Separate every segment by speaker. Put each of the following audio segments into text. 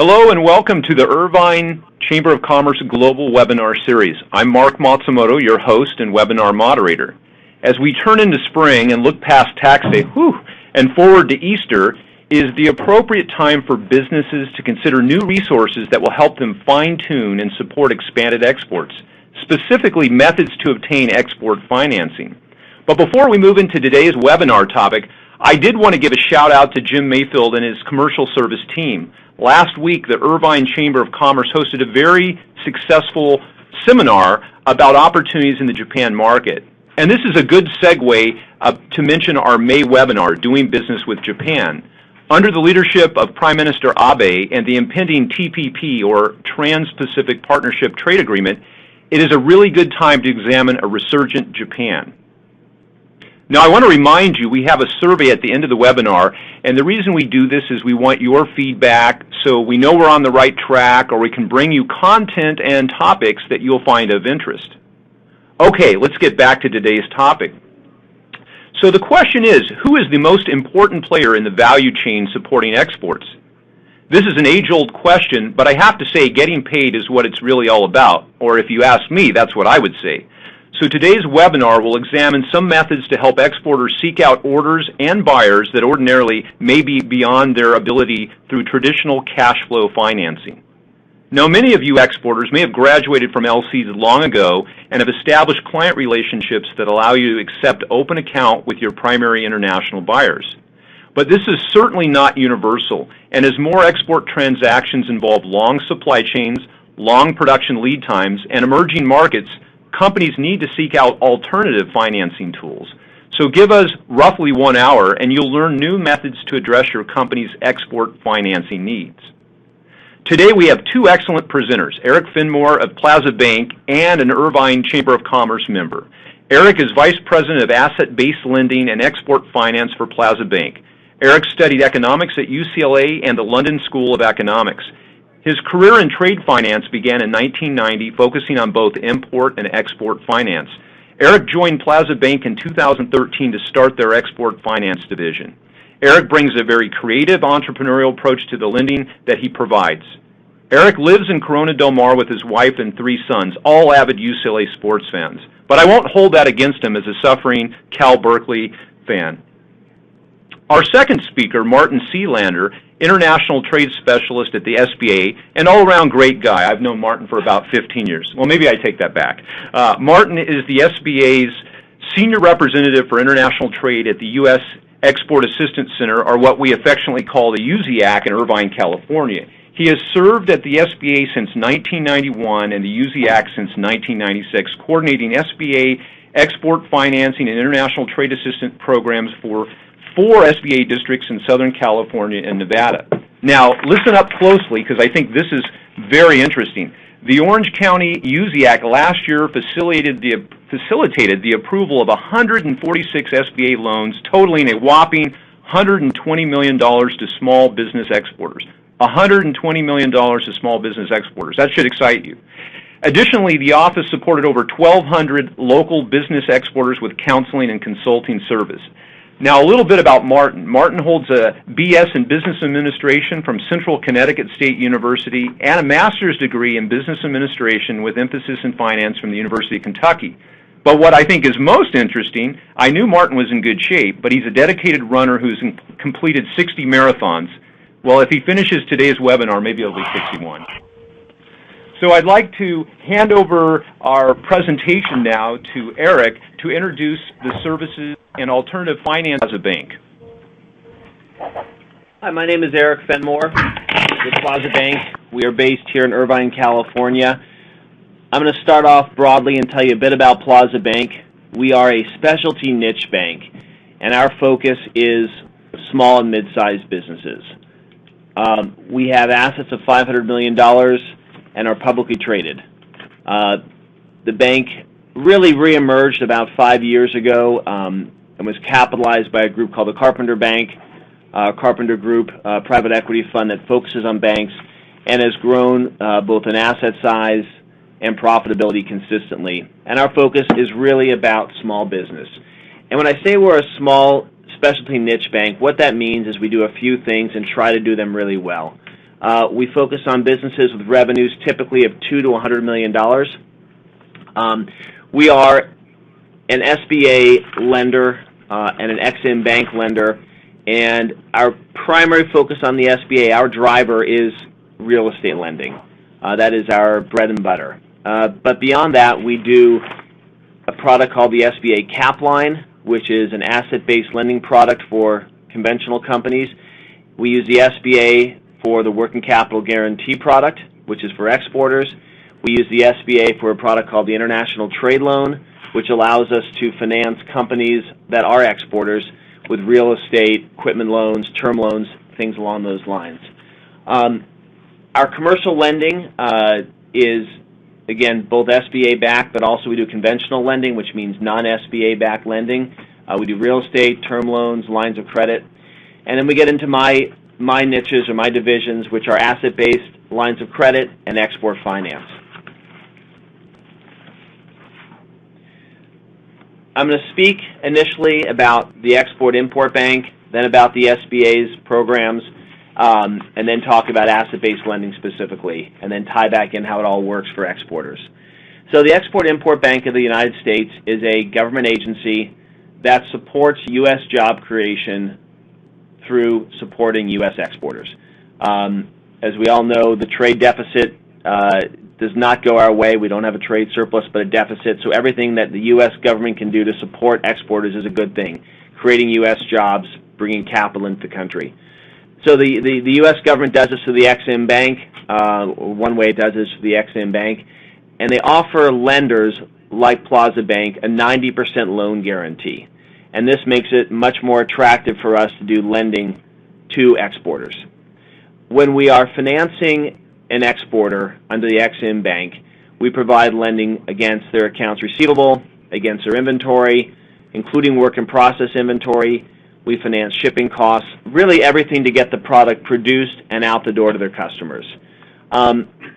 Speaker 1: Hello and welcome to the Irvine Chamber of Commerce Global Webinar Series. I'm Mark Matsumoto, your host and webinar moderator. As we turn into spring and look past tax day, and forward to Easter, is the appropriate time for businesses to consider new resources that will help them fine-tune and support expanded exports, specifically methods to obtain export financing. But before we move into today's webinar topic, I did want to give a shout out to Jim Mayfield and his commercial service team. Last week, the Irvine Chamber of Commerce hosted a very successful seminar about opportunities in the Japan market. And this is a good segue to mention our May webinar, Doing Business with Japan. Under the leadership of Prime Minister Abe and the impending TPP, or Trans-Pacific Partnership Trade Agreement, it is a really good time to examine a resurgent Japan. Now, I want to remind you, we have a survey at the end of the webinar, and the reason we do this is we want your feedback so we know we're on the right track, or we can bring you content and topics that you'll find of interest. Okay, let's get back to today's topic. So the question is, who is the most important player in the value chain supporting exports? This is an age-old question, but I have to say getting paid is what it's really all about, or if you ask me, that's what I would say. So today's webinar will examine some methods to help exporters seek out orders and buyers that ordinarily may be beyond their ability through traditional cash flow financing. Now, many of you exporters may have graduated from LCs long ago and have established client relationships that allow you to accept open account with your primary international buyers. But this is certainly not universal, and as more export transactions involve long supply chains, long production lead times, and emerging markets, companies need to seek out alternative financing tools. So give us roughly 1 hour and you'll learn new methods to address your company's export financing needs. Today we have two excellent presenters, Eric Fenmore of Plaza Bank and an Irvine Chamber of Commerce member. Eric is Vice President of Asset-Based Lending and Export Finance for Plaza Bank. Eric studied economics at UCLA and the London School of Economics. His career in trade finance began in 1990, focusing on both import and export finance. Eric joined Plaza Bank in 2013 to start their export finance division. Eric brings a very creative entrepreneurial approach to the lending that he provides. Eric lives in Corona Del Mar with his wife and 3 sons, all avid UCLA sports fans. But I won't hold that against him as a suffering Cal Berkeley fan. Our second speaker, Martin Sealander, International Trade Specialist at the SBA, and all-around great guy. I've known Martin for about 15 years. Well, maybe I take that back. Martin is the SBA's Senior Representative for International Trade at the U.S. Export Assistance Center, or what we affectionately call the USIAC in Irvine, California. He has served at the SBA since 1991 and the USIAC since 1996, coordinating SBA export financing and international trade assistance programs for 4 SBA districts in Southern California and Nevada. Now, listen up closely because I think this is very interesting. The Orange County USIAC last year facilitated the approval of 146 SBA loans totaling a whopping $120 million to small business exporters. $120 million to small business exporters. That should excite you. Additionally, the office supported over 1,200 local business exporters with counseling and consulting service. Now, a little bit about Martin. Martin holds a BS in Business Administration from Central Connecticut State University and a master's degree in Business Administration with emphasis in finance from the University of Kentucky. But what I think is most interesting, I knew Martin was in good shape, but he's a dedicated runner who's completed 60 marathons. Well, if he finishes today's webinar, maybe it'll be 61. So I'd like to hand over our presentation now to Eric to introduce the services and alternative finance as a bank.
Speaker 2: Hi, my name is Eric Fenmore with Plaza Bank. We are based here in Irvine, California. I'm going to start off broadly and tell you a bit about Plaza Bank. We are a specialty niche bank, and our focus is small and mid-sized businesses. We have assets of $500 million and are publicly traded. The bank really reemerged about 5 years ago and was capitalized by a group called the Carpenter Bank, Carpenter Group, private equity fund that focuses on banks and has grown both in asset size and profitability consistently. And our focus is really about small business. And when I say we're a small specialty niche bank, what that means is we do a few things and try to do them really well. We focus on businesses with revenues typically of $2 to $100 million. We are an SBA lender and an Ex-Im Bank lender, and our primary focus on the SBA, our driver, is real estate lending. That is our bread and butter. But beyond that, we do a product called the SBA Cap Line, which is an asset-based lending product for conventional companies. We use the SBA for the working capital guarantee product, which is for exporters. We use the SBA for a product called the International Trade Loan, which allows us to finance companies that are exporters with real estate, equipment loans, term loans, things along those lines. Our commercial lending is, again, both SBA-backed, but also we do conventional lending, which means non-SBA-backed lending. We do real estate, term loans, lines of credit. And then we get into my niches or my divisions, which are asset-based lines of credit and export finance. I'm going to speak initially about the Export-Import Bank, then about the SBA's programs, and then talk about asset-based lending specifically, and then tie back in how it all works for exporters. So the Export-Import Bank of the United States is a government agency that supports U.S. job creation through supporting U.S. exporters. As we all know, the trade deficit does not go our way. We don't have a trade surplus, but a deficit. So everything that the U.S. government can do to support exporters is a good thing, creating U.S. jobs, bringing capital into the country. So the U.S. government does this through the Ex-Im Bank. One way it does this through the Ex-Im Bank. And they offer lenders like Plaza Bank a 90% loan guarantee. And this makes it much more attractive for us to do lending to exporters. When we are financing an exporter under the Ex-Im Bank, we provide lending against their accounts receivable, against their inventory, including work in process inventory. We finance shipping costs, really everything to get the product produced and out the door to their customers.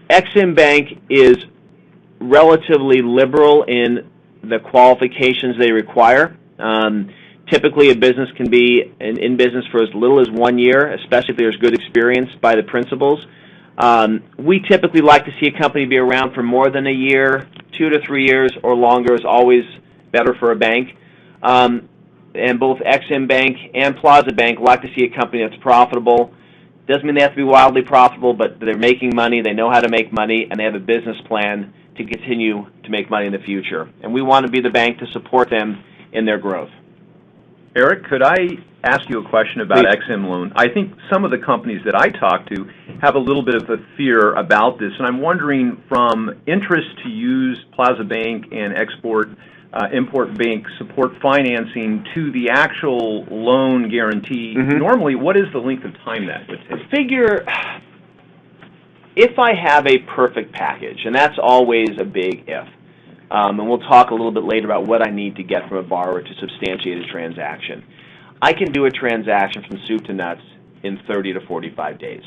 Speaker 2: Ex-Im Bank is relatively liberal in the qualifications they require. Typically, a business can be in business for as little as 1 year, especially if there's good experience by the principals. We typically like to see a company be around for more than a year. 2 to 3 years or longer is always better for a bank. And both Ex-Im Bank and Plaza Bank like to see a company that's profitable. Doesn't mean they have to be wildly profitable, but they're making money, they know how to make money, and they have a business plan to continue to make money in the future. And we want to be the bank to support them in their growth.
Speaker 1: Eric, could I ask you a question about Ex-Im Loan? I think some of the companies that I talk to have a little bit of a fear about this, and I'm wondering, from interest to use Plaza Bank and Import Bank support financing to the actual loan guarantee, normally what is the length of time that would take?
Speaker 2: Figure, if I have a perfect package, and that's always a big if, and we'll talk a little bit later about what I need to get from a borrower to substantiate a transaction. I can do a transaction from soup to nuts in 30 to 45 days.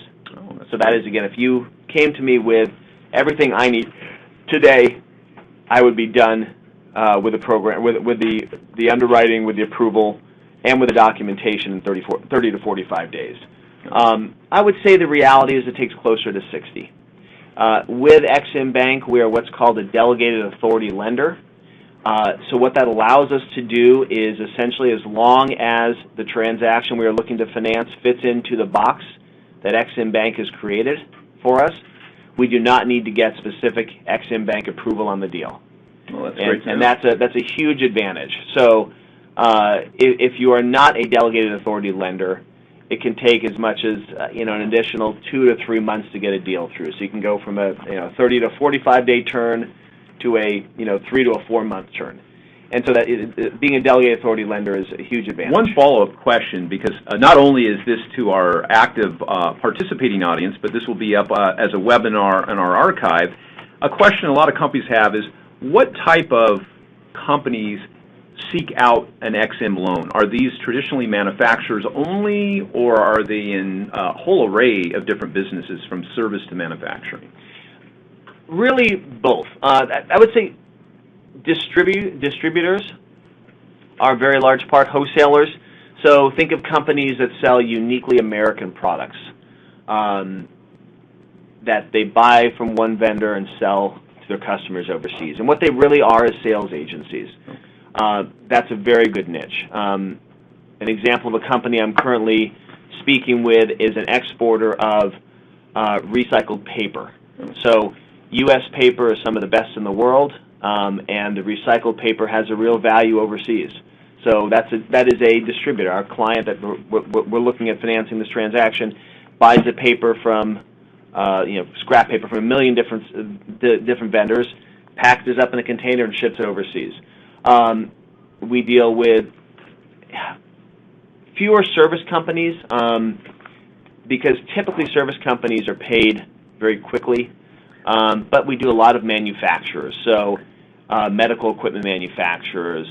Speaker 2: So that is, again, if you came to me with everything I need today, I would be done with the program, with the underwriting, with the approval, and with the documentation in 30 to 45 days. I would say the reality is it takes closer to 60. With Ex-Im Bank, we are what's called a delegated authority lender. So what that allows us to do is essentially, as long as the transaction we are looking to finance fits into the box that Ex-Im Bank has created for us, we do not need to get specific Ex-Im Bank approval on the deal.
Speaker 1: Well, that's great to know.
Speaker 2: And that's a huge advantage. So if you are not a delegated authority lender, it can take as much as an additional 2 to 3 months to get a deal through. So you can go from a 30 to 45 day turn to a 3 to a 4 month turn. And so that being a delegated authority lender is a huge advantage.
Speaker 1: One follow-up question, because not only is this to our active participating audience, but this will be up as a webinar in our archive. A question a lot of companies have is, what type of companies seek out an Ex-Im loan? Are these traditionally manufacturers only, or are they in a whole array of different businesses from service to manufacturing?
Speaker 2: Really both. I would say distributors are a very large part, wholesalers. So think of companies that sell uniquely American products. that they buy from one vendor and sell to their customers overseas. And what they really are is sales agencies. That's a very good niche. An example of a company I'm currently speaking with is an exporter of recycled paper. So U.S. paper is some of the best in the world, and the recycled paper has a real value overseas. So that is a distributor. Our client that we're looking at financing this transaction buys the paper from scrap paper from a million different vendors, packages up in a container, and ships it overseas. We deal with fewer service companies because typically service companies are paid very quickly, but we do a lot of manufacturers. So medical equipment manufacturers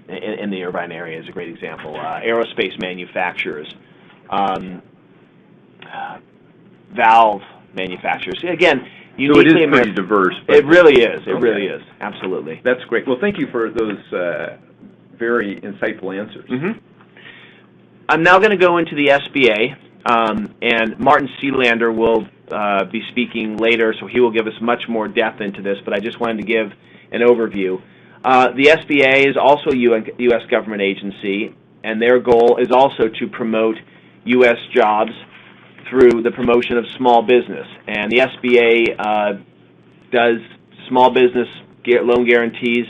Speaker 2: in the Irvine area is a great example. Aerospace manufacturers, valve manufacturers. Again,
Speaker 1: so it is pretty diverse.
Speaker 2: It really is. It really is. Absolutely.
Speaker 1: That's great. Well, thank you for those very insightful answers.
Speaker 2: Mm-hmm. I'm now going to go into the SBA, and Martin Sealander will be speaking later, so he will give us much more depth into this, but I just wanted to give an overview. The SBA is also a U.S. government agency, and their goal is also to promote U.S. jobs through the promotion of small business. And the SBA does small business loan guarantees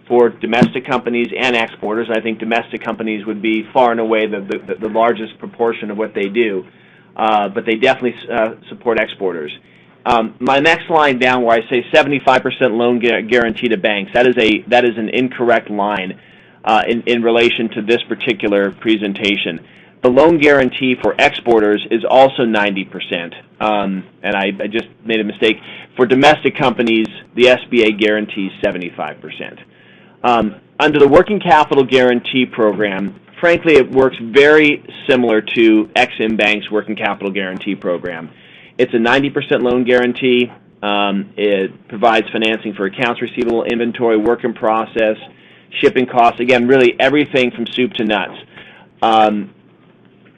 Speaker 2: for domestic companies and exporters. I think domestic companies would be far and away the largest proportion of what they do, but they definitely support exporters. My next line down where I say 75% loan guarantee to banks, that is an incorrect line in relation to this particular presentation. The loan guarantee for exporters is also 90%, and I just made a mistake. For domestic companies, the SBA guarantees 75%. Under the Working Capital Guarantee Program, frankly, it works very similar to Ex-Im Bank's Working Capital Guarantee Program. It's a 90% loan guarantee. It provides financing for accounts receivable, inventory, work in process, shipping costs. Again, really everything from soup to nuts.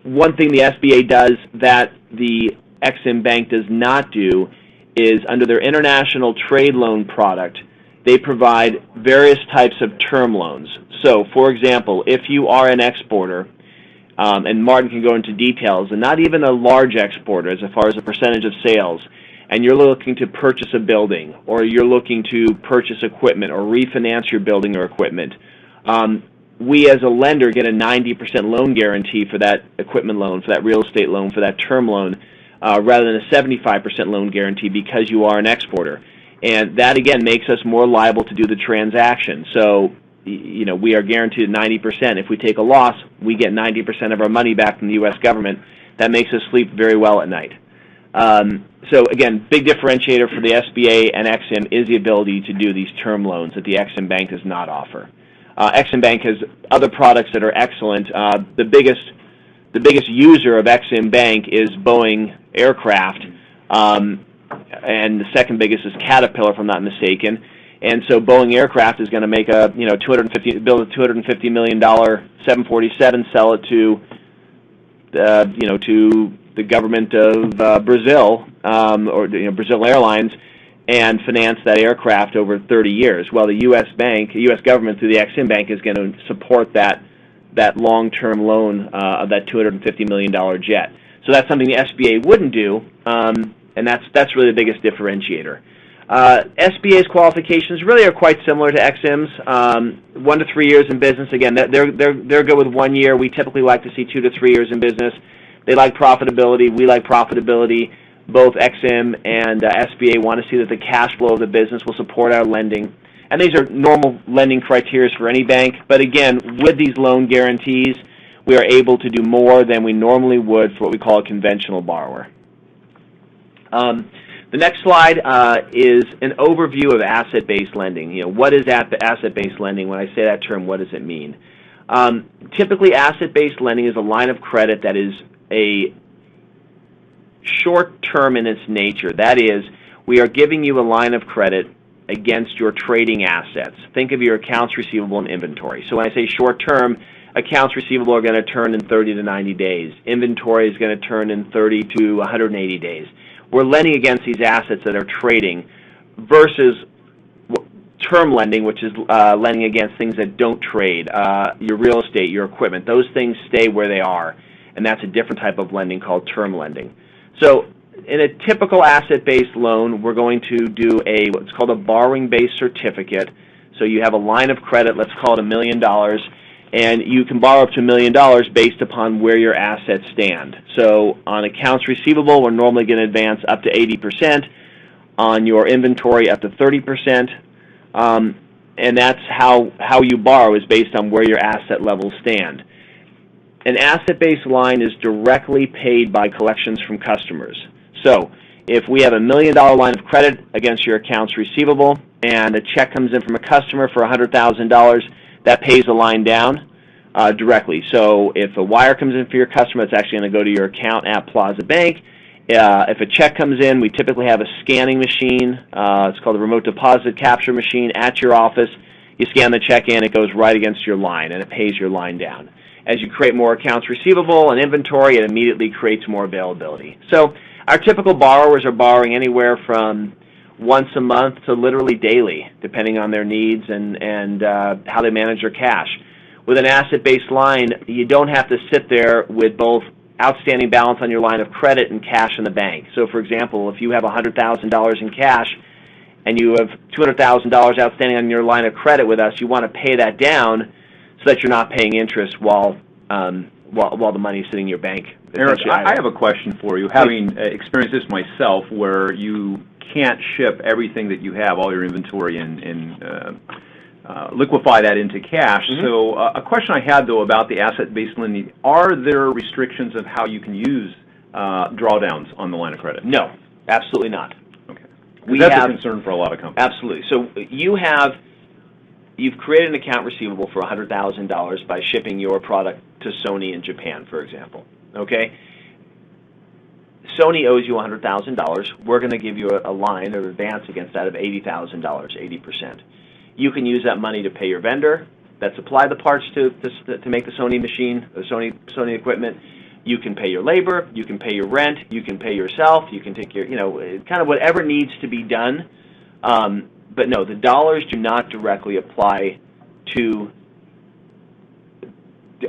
Speaker 2: One thing the SBA does that the Ex-Im Bank does not do is under their international trade loan product, they provide various types of term loans. So, for example, if you are an exporter, and Martin can go into details, and not even a large exporter as far as a percentage of sales, and you're looking to purchase a building, or you're looking to purchase equipment, or refinance your building or equipment, we as a lender get a 90% loan guarantee for that equipment loan, for that real estate loan, for that term loan, rather than a 75% loan guarantee because you are an exporter. And that, again, makes us more liable to do the transaction. So, we are guaranteed 90%. If we take a loss, we get 90% of our money back from the U.S. government. That makes us sleep very well at night. So, again, big differentiator for the SBA and Ex-Im is the ability to do these term loans that the Ex-Im Bank does not offer. Ex-Im Bank has other products that are excellent. The biggest user of Ex-Im Bank is Boeing Aircraft, and the second biggest is Caterpillar, if I'm not mistaken. And so Boeing Aircraft is going to make build a $250 million 747, sell it to the government of Brazil, or Brazil Airlines, and finance that aircraft over 30 years. Well, the U.S. government through the Ex-Im Bank is going to support that long-term loan of that $250 million jet. So that's something the SBA wouldn't do, and that's really the biggest differentiator. SBA's qualifications really are quite similar to Ex-Im's. 1 to 3 years in business. Again, they're good with 1 year. We typically like to see 2 to 3 years in business. They like profitability. We like profitability. Both Ex-Im and SBA want to see that the cash flow of the business will support our lending. And these are normal lending criteria for any bank. But again, with these loan guarantees, we are able to do more than we normally would for what we call a conventional borrower. The next slide is an overview of asset-based lending. What is asset-based lending? When I say that term, what does it mean? Typically, asset-based lending is a line of credit that is a short-term in its nature. That is, we are giving you a line of credit against your trading assets. Think of your accounts receivable and inventory. So when I say short-term, accounts receivable are going to turn in 30 to 90 days. Inventory is going to turn in 30 to 180 days. we're lending against these assets that are trading versus term lending, which is lending against things that don't trade, your real estate, your equipment. Those things stay where they are, and that's a different type of lending called term lending. So in a typical asset-based loan, we're going to do what's called a borrowing-based certificate. So you have a line of credit, let's call it $1 million, and you can borrow up to $1 million based upon where your assets stand. So on accounts receivable, we're normally going to advance up to 80%. On your inventory, up to 30%. And that's how you borrow, is based on where your asset levels stand. An asset-based line is directly paid by collections from customers. So if we have $1 million line of credit against your accounts receivable and a check comes in from a customer for $100,000, that pays the line down directly. So if a wire comes in for your customer, it's actually going to go to your account at Plaza Bank. If a check comes in, we typically have a scanning machine. It's called a remote deposit capture machine at your office. You scan the check in, it goes right against your line, and it pays your line down. As you create more accounts receivable and inventory, it immediately creates more availability. So our typical borrowers are borrowing anywhere from once a month to literally daily, depending on their needs and how they manage their cash. With an asset-based line, you don't have to sit there with both outstanding balance on your line of credit and cash in the bank. So, for example, if you have $100,000 in cash and you have $200,000 outstanding on your line of credit with us, you want to pay that down so that you're not paying interest while the money's sitting in your bank.
Speaker 1: Eric, I have a question for you. Having experienced this myself, where you can't ship everything that you have, all your inventory, and liquefy that into cash. Mm-hmm. So a question I had, though, about the asset-based lending, are there restrictions of how you can use drawdowns on the line of credit?
Speaker 2: No, absolutely not.
Speaker 1: Okay. That's a concern for a lot of companies.
Speaker 2: Absolutely. So you've created an account receivable for $100,000 by shipping your product to Sony in Japan, for example. Okay? Sony owes you $100,000. We're going to give you a line of advance against that of $80,000, 80%. You can use that money to pay your vendor that supplied the parts to make the Sony machine, the Sony equipment. You can pay your labor. You can pay your rent. You can pay yourself. You can take your, kind of whatever needs to be done. But no, the dollars do not directly apply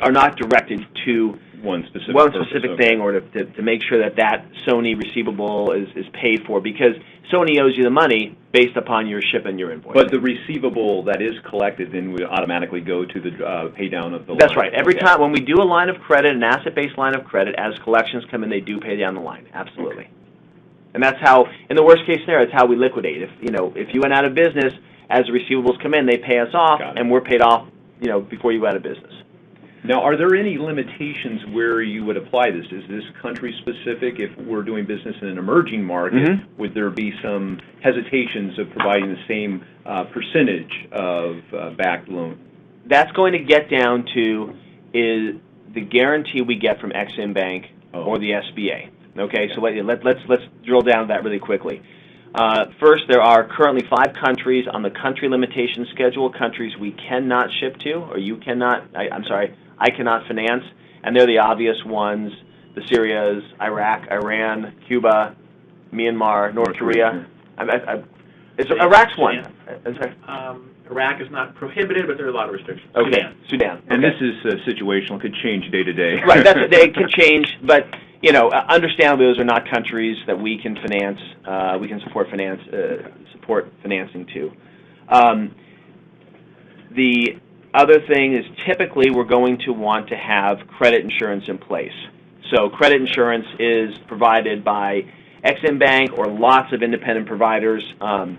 Speaker 2: are not directed to
Speaker 1: one specific
Speaker 2: thing, or to make sure that Sony receivable is paid for, because Sony owes you the money based upon your ship and your invoice.
Speaker 1: But the receivable that is collected then would automatically go to the pay down of the line.
Speaker 2: That's right. Every time when we do a line of credit, an asset-based line of credit, as collections come in, they do pay down the line. Absolutely. Okay. And that's how, in the worst case scenario, it's how we liquidate. If you went out of business, as the receivables come in, they pay us off, and we're paid off, before you go out of business.
Speaker 1: Now, are there any limitations where you would apply this? Is this country specific? If we're doing business in an emerging market, mm-hmm. would there be some hesitations of providing the same percentage of backed loan?
Speaker 2: That's going to get down to is the guarantee we get from Ex-Im Bank or the SBA. Okay, so let's drill down to that really quickly. First, there are currently 5 countries on the country limitation schedule, countries we cannot ship to, or I cannot finance, and they're the obvious ones: the Syrias, Iraq, Iran, Cuba, Myanmar, North Korea. Iraq's one.
Speaker 3: Iraq is not prohibited, but there are a lot of restrictions.
Speaker 2: Okay, Sudan.
Speaker 1: And this is situational; it could change day to day.
Speaker 2: Right, it can change, but understandably, those are not countries that we can finance. We can support financing to. The other thing is, typically we're going to want to have credit insurance in place. So credit insurance is provided by Ex-Im Bank or lots of independent providers, and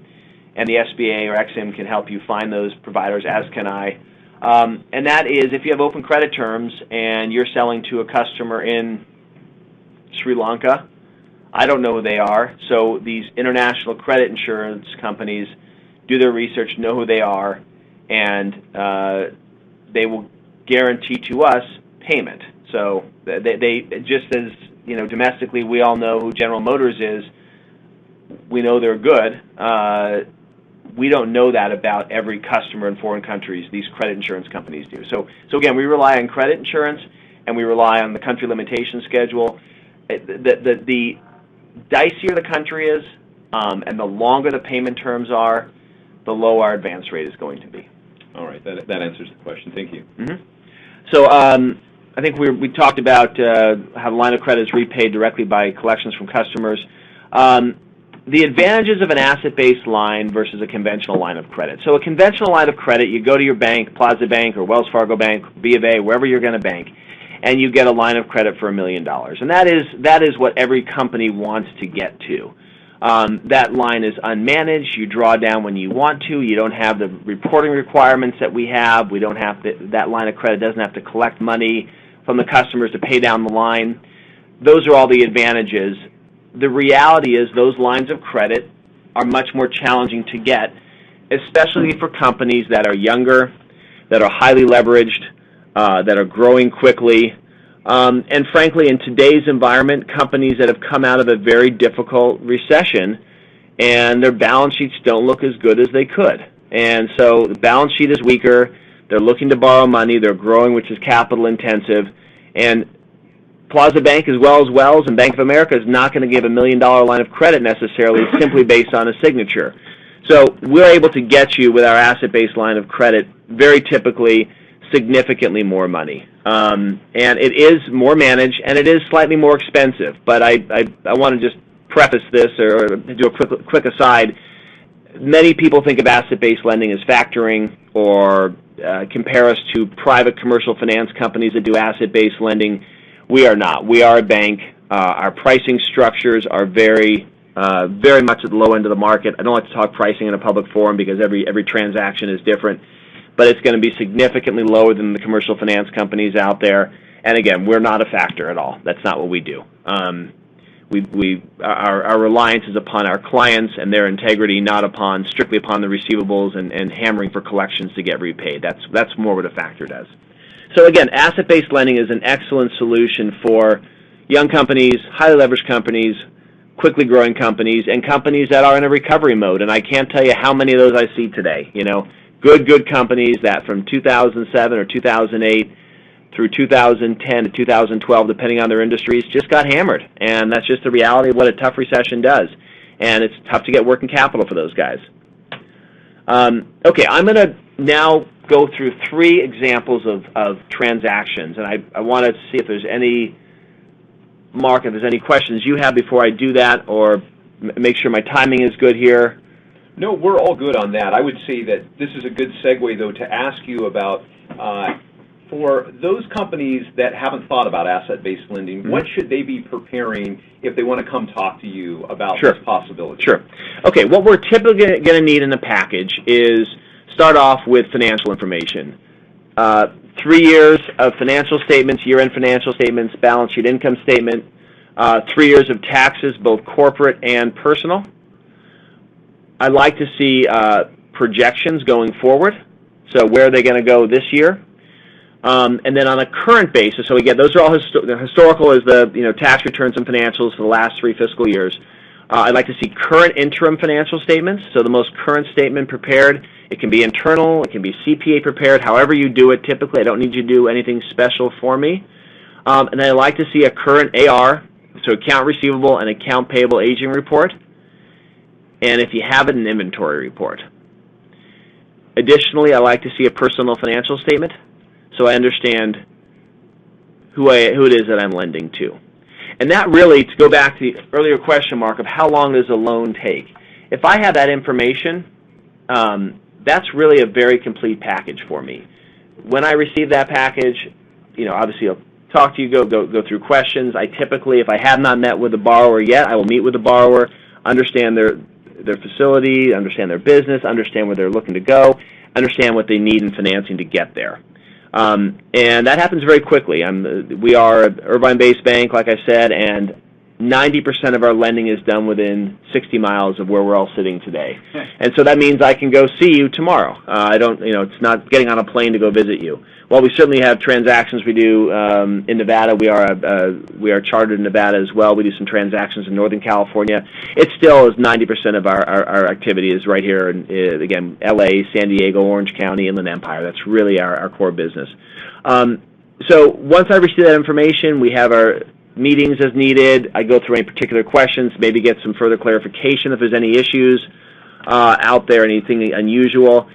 Speaker 2: the SBA or Ex-Im can help you find those providers, as can I. And that is, if you have open credit terms and you're selling to a customer in Sri Lanka, I don't know who they are, so these international credit insurance companies do their research, know who they are, and they will guarantee to us payment. So they just as domestically, we all know who General Motors is. We know they're good. We don't know that about every customer in foreign countries. These credit insurance companies do. So again, we rely on credit insurance, and we rely on the country limitation schedule. The dicier the country is, and the longer the payment terms are, the lower our advance rate is going to be.
Speaker 1: All right, that answers the question. Thank you.
Speaker 2: Mm-hmm. So I think we talked about how the line of credit is repaid directly by collections from customers. The advantages of an asset-based line versus a conventional line of credit. So a conventional line of credit, you go to your bank, Plaza Bank or Wells Fargo Bank, B of A, wherever you're going to bank, and you get a line of credit for $1 million. And that is what every company wants to get to. That line is unmanaged. You draw down when you want to. You don't have the reporting requirements that we have. We don't have that line of credit doesn't have to collect money from the customers to pay down the line. Those are all the advantages. The reality is those lines of credit are much more challenging to get, especially for companies that are younger, that are highly leveraged, that are growing quickly. And frankly, in today's environment, companies that have come out of a very difficult recession and their balance sheets don't look as good as they could. And so the balance sheet is weaker. They're looking to borrow money. They're growing, which is capital intensive. And Plaza Bank, as well as Wells and Bank of America, is not going to give $1 million line of credit necessarily simply based on a signature. So we're able to get you with our asset-based line of credit very typically significantly more money. And it is more managed, and it is slightly more expensive. But I want to just preface this or do a quick aside. Many people think of asset-based lending as factoring or compare us to private commercial finance companies that do asset-based lending. We are not. We are a bank. Our pricing structures are very much at the low end of the market. I don't like to talk pricing in a public forum because every transaction is different, but it's going to be significantly lower than the commercial finance companies out there. And again, we're not a factor at all. That's not what we do. Our reliance is upon our clients and their integrity, not strictly upon the receivables and hammering for collections to get repaid. That's more what a factor does. So again, asset-based lending is an excellent solution for young companies, highly leveraged companies, quickly growing companies, and companies that are in a recovery mode. And I can't tell you how many of those I see today. You know, good companies that from 2007 or 2008 through 2010 to 2012, depending on their industries, just got hammered. And that's just the reality of what a tough recession does. And it's tough to get working capital for those guys. Okay, I'm going to now go through 3 examples of transactions, and I want to see if there's any, Mark, if there's any questions you have before I do that, or make sure my timing is good here.
Speaker 1: No, we're all good on that. I would say that this is a good segue, though, to ask you about, for those companies that haven't thought about asset-based lending, what should they be preparing if they want to come talk to you about this possibility? Sure.
Speaker 2: Okay, what we're typically going to need in the package is start off with financial information. 3 years of financial statements, year-end financial statements, balance sheet income statement, 3 years of taxes, both corporate and personal. I'd like to see projections going forward, so where are they going to go this year? And then on a current basis, so again, those are all historical is the tax returns and financials for the last 3 fiscal years. I'd like to see current interim financial statements, so the most current statement prepared. It can be internal, it can be CPA prepared, however you do it. Typically, I don't need you to do anything special for me. And then I'd like to see a current AR, so account receivable and account payable aging report. And if you have it, an inventory report. Additionally, I like to see a personal financial statement, so I understand who it is that I'm lending to. And that really, to go back to the earlier question, Mark, of how long does a loan take? If I have that information, that's really a very complete package for me. When I receive that package, obviously I'll talk to you, go through questions. I typically, if I have not met with the borrower yet, I will meet with the borrower, understand their facility, understand their business, understand where they're looking to go, understand what they need in financing to get there. And that happens very quickly. We are an Irvine-based bank, like I said, and 90% of our lending is done within 60 miles of where we're all sitting today. And so that means I can go see you tomorrow. It's not getting on a plane to go visit you. While we certainly have transactions we do in Nevada, we are chartered in Nevada as well. We do some transactions in Northern California. It still is 90% of our activity is right here in, again, LA, San Diego, Orange County, Inland Empire. That's really our core business. So once I receive that information, we have our meetings as needed. I go through any particular questions, maybe get some further clarification if there's any issues out there, anything unusual.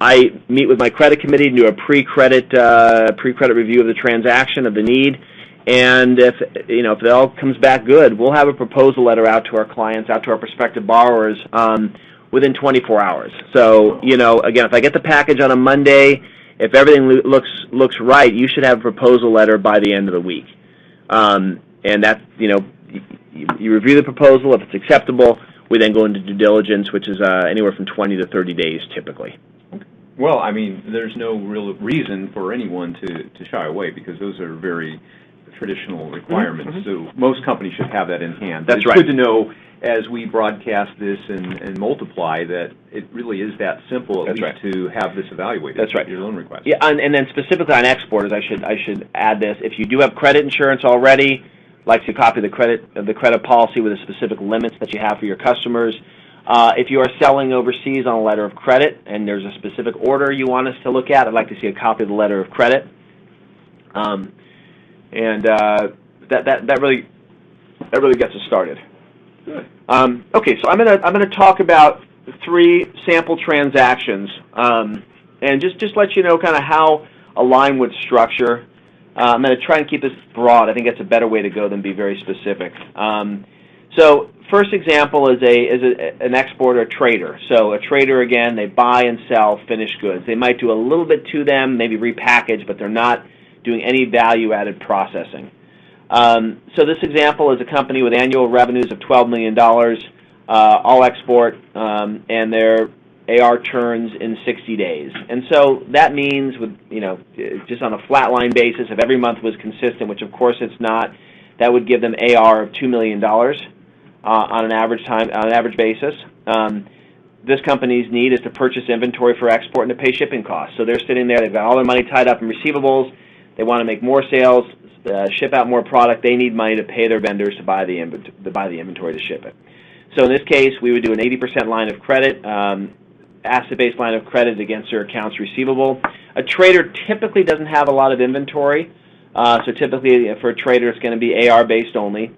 Speaker 2: I meet with my credit committee, do a pre-credit review of the transaction, of the need, and if it all comes back good, we'll have a proposal letter out to our clients, out to our prospective borrowers within 24 hours. So, again, if I get the package on a Monday, if everything looks right, you should have a proposal letter by the end of the week. And that's, you review the proposal. If it's acceptable, we then go into due diligence, which is anywhere from 20 to 30 days typically.
Speaker 1: Well, I mean, there's no real reason for anyone to shy away because those are very traditional requirements. Mm-hmm. So most companies should have that in hand.
Speaker 2: That's right.
Speaker 1: It's good to know as we broadcast this and multiply that it really is that simple at least to have this evaluated.
Speaker 2: That's right.
Speaker 1: Your loan request.
Speaker 2: Yeah, and then specifically on exporters, I should add this: if you do have credit insurance already, like to copy the credit policy with the specific limits that you have for your customers. If you are selling overseas on a letter of credit and there's a specific order you want us to look at, I'd like to see a copy of the letter of credit. That really gets us started.
Speaker 1: Good.
Speaker 2: Okay, so I'm gonna talk about 3 sample transactions, and just let you know kind of how a line would structure. I'm going to try and keep this broad. I think that's a better way to go than be very specific. So first example is an exporter, a trader. So a trader, again, they buy and sell finished goods. They might do a little bit to them, maybe repackage, but they're not doing any value-added processing. So this example is a company with annual revenues of $12 million, all export, and their AR turns in 60 days. And so that means, with just on a flatline basis, if every month was consistent, which of course it's not, that would give them AR of $2 million on an average basis. This company's need is to purchase inventory for export and to pay shipping costs. So they're sitting there, they've got all their money tied up in receivables, they want to make more sales, ship out more product, they need money to pay their vendors to buy the inventory to ship it. So in this case, we would do an 80% line of credit, asset-based line of credit against their accounts receivable. A trader typically doesn't have a lot of inventory, so typically for a trader it's going to be AR-based only.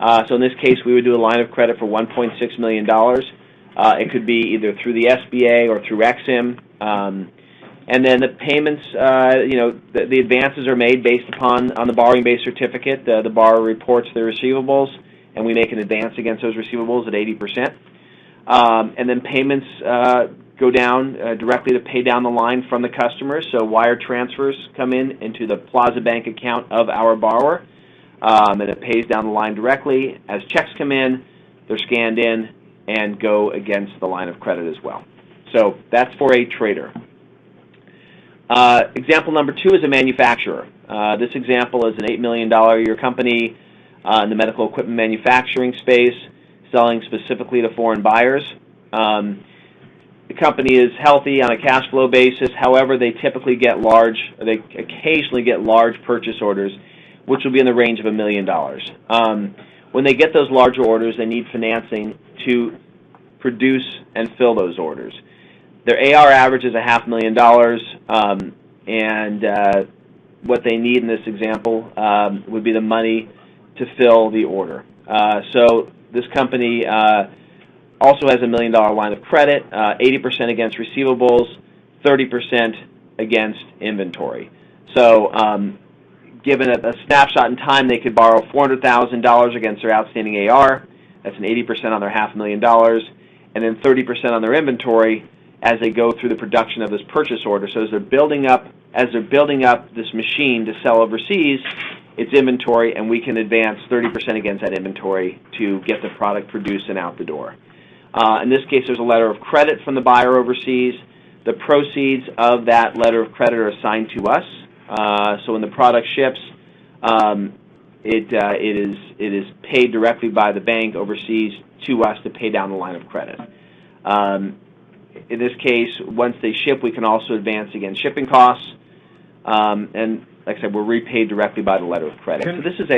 Speaker 2: So in this case, we would do a line of credit for $1.6 million. It could be either through the SBA or through Ex-Im. And then the payments, the advances are made based on the borrowing base certificate. The borrower reports their receivables, and we make an advance against those receivables at 80%. And then payments go down directly to pay down the line from the customer. So wire transfers come into the Plaza Bank account of our borrower, and it pays down the line directly. As checks come in, they're scanned in and go against the line of credit as well. So that's for a trader. Example number 2 is a manufacturer. This example is an $8 million a year company in the medical equipment manufacturing space, selling specifically to foreign buyers. The company is healthy on a cash flow basis. However, they occasionally get large purchase orders, which will be in the range of $1 million. When they get those larger orders, they need financing to produce and fill those orders. Their AR average is $500,000, and what they need in this example would be the money to fill the order. So this company also has a $1 million line of credit, 80% against receivables, 30% against inventory. So given a snapshot in time, they could borrow $400,000 against their outstanding AR. That's an 80% on their $500,000, and then 30% on their inventory as they go through the production of this purchase order. So as they're building up this machine to sell overseas, it's inventory, and we can advance 30% against that inventory to get the product produced and out the door. In this case, there's a letter of credit from the buyer overseas. The proceeds of that letter of credit are assigned to us. So when the product ships, it is paid directly by the bank overseas to us to pay down the line of credit. In this case, once they ship, we can also advance against shipping costs. And like I said, we're repaid directly by the letter of credit. So this is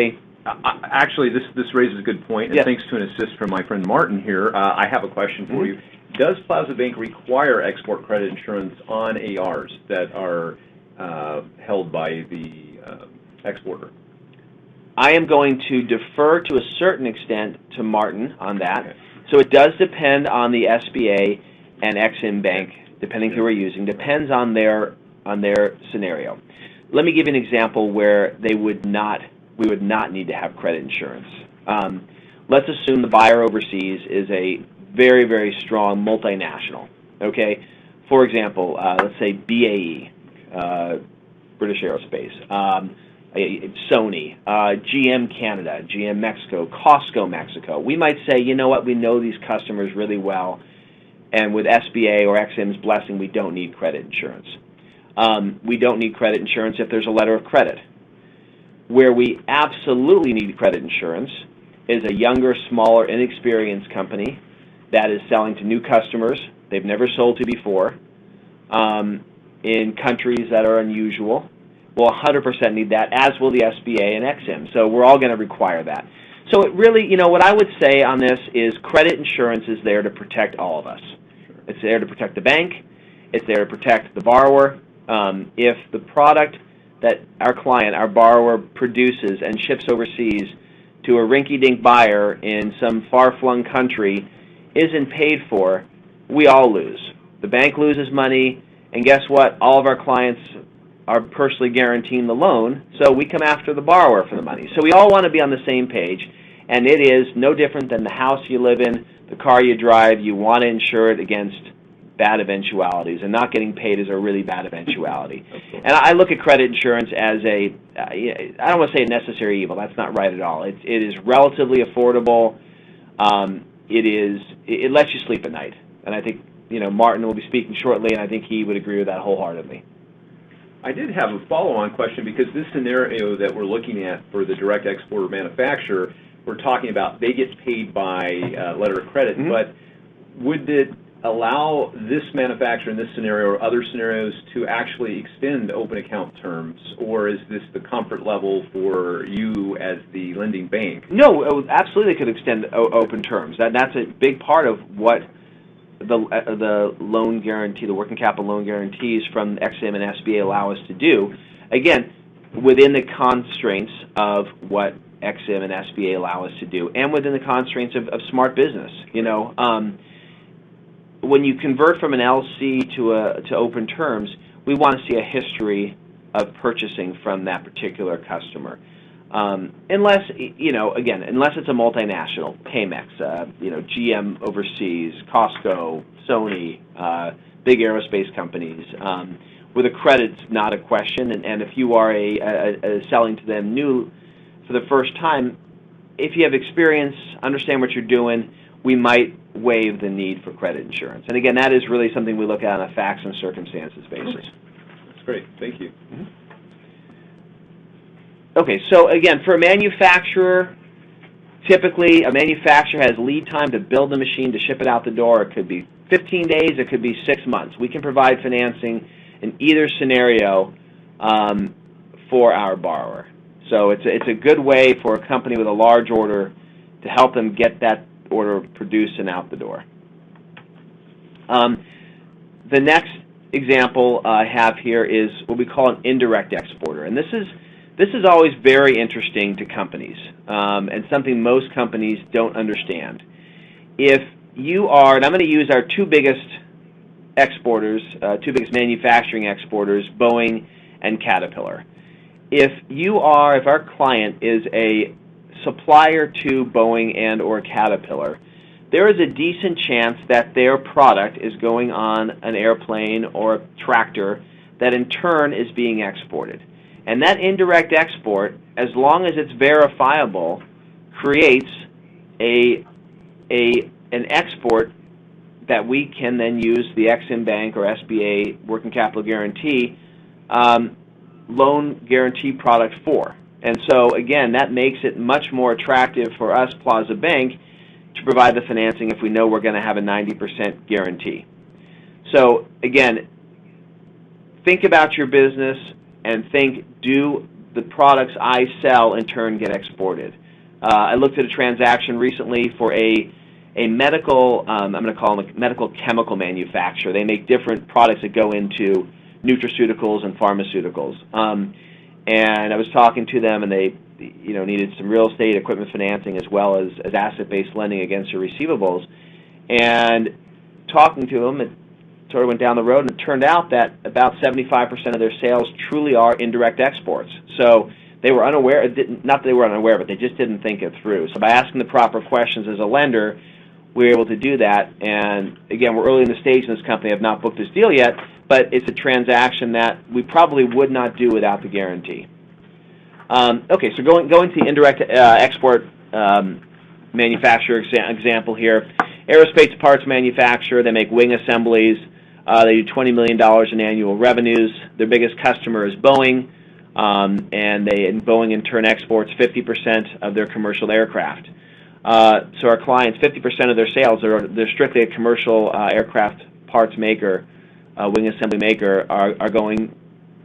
Speaker 1: actually, this raises a good point, and
Speaker 2: yes.
Speaker 1: Thanks to an assist from my friend Martin here, I have a question for you. Does Plaza Bank require export credit insurance on ARs that are held by the exporter?
Speaker 2: I am going to defer to a certain extent to Martin on that. Okay. So it does depend on the SBA and Ex-Im Bank, depending who we're using, depends on their scenario. Let me give you an example where we would not need to have credit insurance. Let's assume the buyer overseas is a very, very strong multinational. Okay, for example, let's say BAE, British Aerospace, Sony, GM Canada, GM Mexico, Costco Mexico. We might say, you know what, we know these customers really well, and with SBA or Ex-Im's blessing, we don't need credit insurance. We don't need credit insurance if there's a letter of credit. Where we absolutely need credit insurance is a younger, smaller, inexperienced company that is selling to new customers they've never sold to before in countries that are unusual. We'll 100% need that, as will the SBA and Ex-Im. So we're all going to require that. So it really, what I would say on this is credit insurance is there to protect all of us. It's there to protect the bank. It's there to protect the borrower. If the product that our client, our borrower, produces and ships overseas to a rinky-dink buyer in some far-flung country isn't paid for, we all lose. The bank loses money, and guess what? All of our clients are personally guaranteeing the loan, so we come after the borrower for the money. So we all want to be on the same page, and it is no different than the house you live in, the car you drive. You want to insure it against bad eventualities, and not getting paid is a really bad eventuality. And I look at credit insurance as I don't want to say a necessary evil. That's not right at all. It is relatively affordable. It lets you sleep at night, and I think Martin will be speaking shortly, and I think he would agree with that wholeheartedly.
Speaker 1: I did have a follow-on question, because this scenario that we're looking at for the direct exporter manufacturer, we're talking about they get paid by letter of credit, but would it allow this manufacturer in this scenario or other scenarios to actually extend open account terms, or is this the comfort level for you as the lending bank?
Speaker 2: No, absolutely could extend open terms. That's a big part of what the loan guarantee, the working capital loan guarantees from Ex-Im and SBA allow us to do. Again, within the constraints of what Ex-Im and SBA allow us to do, and within the constraints of smart business. When you convert from an LC to open terms, we want to see a history of purchasing from that particular customer. Unless it's a multinational, Pemex, GM overseas, Costco, Sony, big aerospace companies, where the credit's not a question, and if you are selling to them new for the first time, if you have experience, understand what you're doing, we might waive the need for credit insurance. And again, that is really something we look at on a facts and circumstances basis.
Speaker 1: That's great. Thank you.
Speaker 2: Okay, so again, for a manufacturer, typically a manufacturer has lead time to build the machine, to ship it out the door. It could be 15 days, it could be 6 months. We can provide financing in either scenario for our borrower. So it's a good way for a company with a large order to help them get that order produced and out the door. The next example I have here is what we call an indirect exporter, and this is always very interesting to companies, and something most companies don't understand. If you are, and I'm going to use our two biggest exporters, two biggest manufacturing exporters, Boeing and Caterpillar. If our client is a supplier to Boeing and or Caterpillar, there is a decent chance that their product is going on an airplane or a tractor that in turn is being exported. And that indirect export, as long as it's verifiable, creates an export that we can then use the Ex-Im Bank or SBA working capital guarantee loan guarantee product for. And so, again, that makes it much more attractive for us, Plaza Bank, to provide the financing if we know we're going to have a 90% guarantee. So, again, think about your business and think, do the products I sell in turn get exported? I looked at a transaction recently for a medical, I'm going to call them a medical chemical manufacturer. They make different products that go into nutraceuticals and pharmaceuticals. And I was talking to them, and they needed some real estate equipment financing as well as asset-based lending against your receivables. And talking to them, it sort of went down the road, and it turned out that about 75% of their sales truly are indirect exports. So they were unaware, not that they were unaware, but they just didn't think it through. So by asking the proper questions as a lender, we were able to do that. And again, we're early in the stage in this company. I've not booked this deal yet, but it's a transaction that we probably would not do without the guarantee. Okay, so going to the indirect export manufacturer example here. Aerospace parts manufacturer. They make wing assemblies. They do $20 million in annual revenues. Their biggest customer is Boeing, and Boeing in turn exports 50% of their commercial aircraft. So our clients, 50% of their sales, they're strictly a commercial aircraft parts maker, wing assembly maker, are going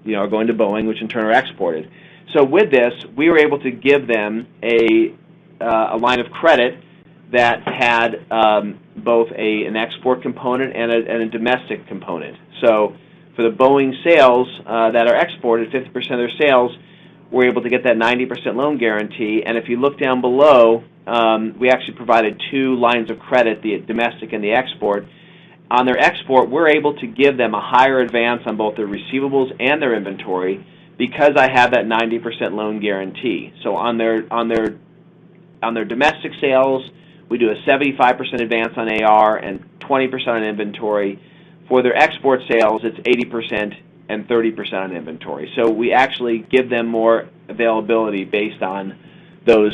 Speaker 2: to Boeing, which in turn are exported. So with this, we were able to give them a line of credit that had both an export component and a domestic component. So for the Boeing sales that are exported, 50% of their sales, we're able to get that 90% loan guarantee. And if you look down below, we actually provided two lines of credit, the domestic and the export. On their export, we're able to give them a higher advance on both their receivables and their inventory because I have that 90% loan guarantee. So on their domestic sales, we do a 75% advance on AR and 20% on inventory. For their export sales, it's 80% and 30% on inventory. So we actually give them more availability based on those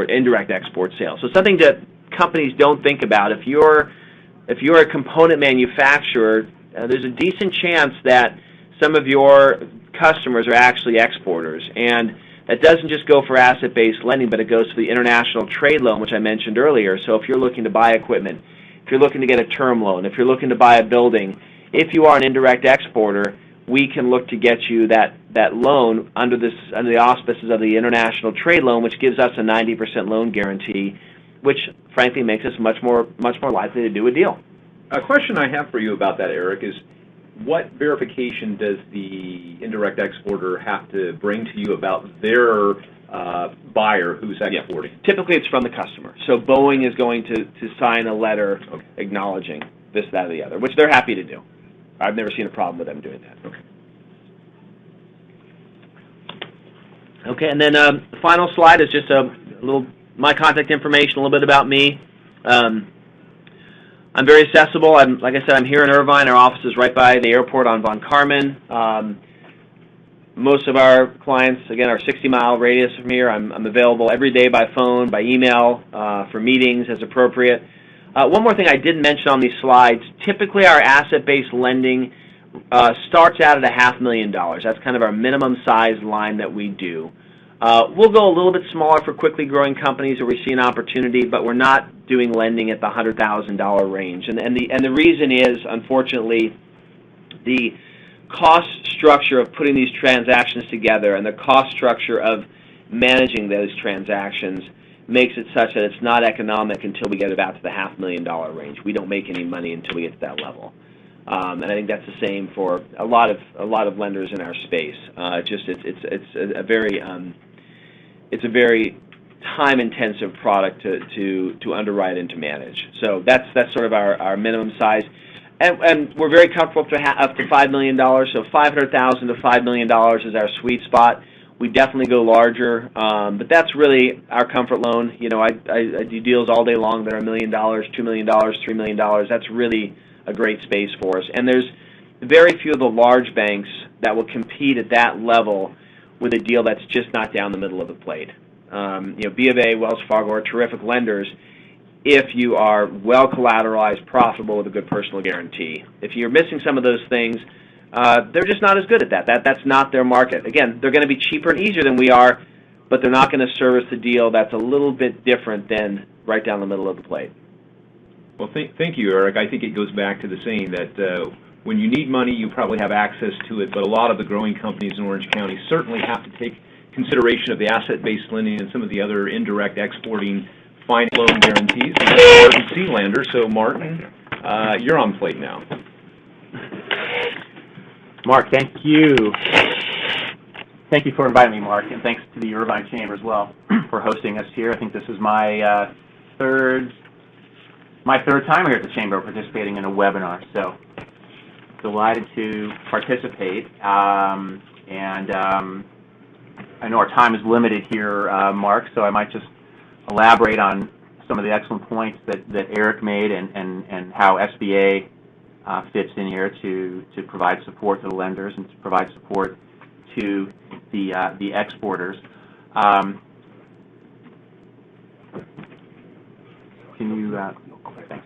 Speaker 2: indirect export sales. So something that companies don't think about. If you're a component manufacturer, there's a decent chance that some of your customers are actually exporters. And that doesn't just go for asset-based lending, but it goes for the international trade loan, which I mentioned earlier. So if you're looking to buy equipment, if you're looking to get a term loan, if you're looking to buy a building, if you are an indirect exporter, we can look to get you that loan under the auspices of the international trade loan, which gives us a 90% loan guarantee, which frankly makes us much more likely to do a deal.
Speaker 1: A question I have for you about that, Eric, is what verification does the indirect exporter have to bring to you about their buyer who's exporting?
Speaker 2: Yeah. Typically it's from the customer. So Boeing is going to sign a letter acknowledging this, that, or the other, which they're happy to do. I've never seen a problem with them doing that. Okay, and then the final slide is just a little my contact information, a little bit about me. I'm very accessible. Like I said, I'm here in Irvine. Our office is right by the airport on Von Karman. Most of our clients, again, are 60-mile radius from here. I'm available every day by phone, by email, for meetings as appropriate. One more thing I didn't mention on these slides, typically our asset-based lending starts out at $500,000. That's kind of our minimum size line that we do. We'll go a little bit smaller for quickly growing companies where we see an opportunity, but we're not doing lending at the $100,000 range. And the reason is, unfortunately, the cost structure of putting these transactions together and the cost structure of managing those transactions makes it such that it's not economic until we get about to the $500,000 range. We don't make any money until we get to that level. And I think that's the same for a lot of lenders in our space. It's a very time-intensive product to underwrite and to manage. So that's sort of our minimum size, and we're very comfortable up to $5 million. So $500,000 to $5 million is our sweet spot. We definitely go larger, but that's really our comfort loan. You know, I do deals all day long that are $1 million, $2 million, $3 million. That's really a great space for us. And there's very few of the large banks that will compete at that level with a deal that's just not down the middle of the plate. B of A, Wells Fargo are terrific lenders if you are well collateralized, profitable with a good personal guarantee. If you're missing some of those things, they're just not as good at that. That's not their market. Again, they're going to be cheaper and easier than we are, but they're not going to service the deal that's a little bit different than right down the middle of the plate.
Speaker 1: Well, thank you, Eric. I think it goes back to the saying that when you need money, you probably have access to it, but a lot of the growing companies in Orange County certainly have to take consideration of the asset-based lending and some of the other indirect exporting finance loan guarantees. And that's Martin Sealander. So, Martin, you're on plate now.
Speaker 4: Mark, thank you. Thank you for inviting me, Mark, and thanks to the Irvine Chamber as well for hosting us here. I think this is my third time here at the Chamber participating in a webinar, so delighted to participate. And I know our time is limited here, Mark, so I might just elaborate on some of the excellent points that Eric made and how SBA fits in here to provide support to the lenders and to provide support to the exporters. Thanks.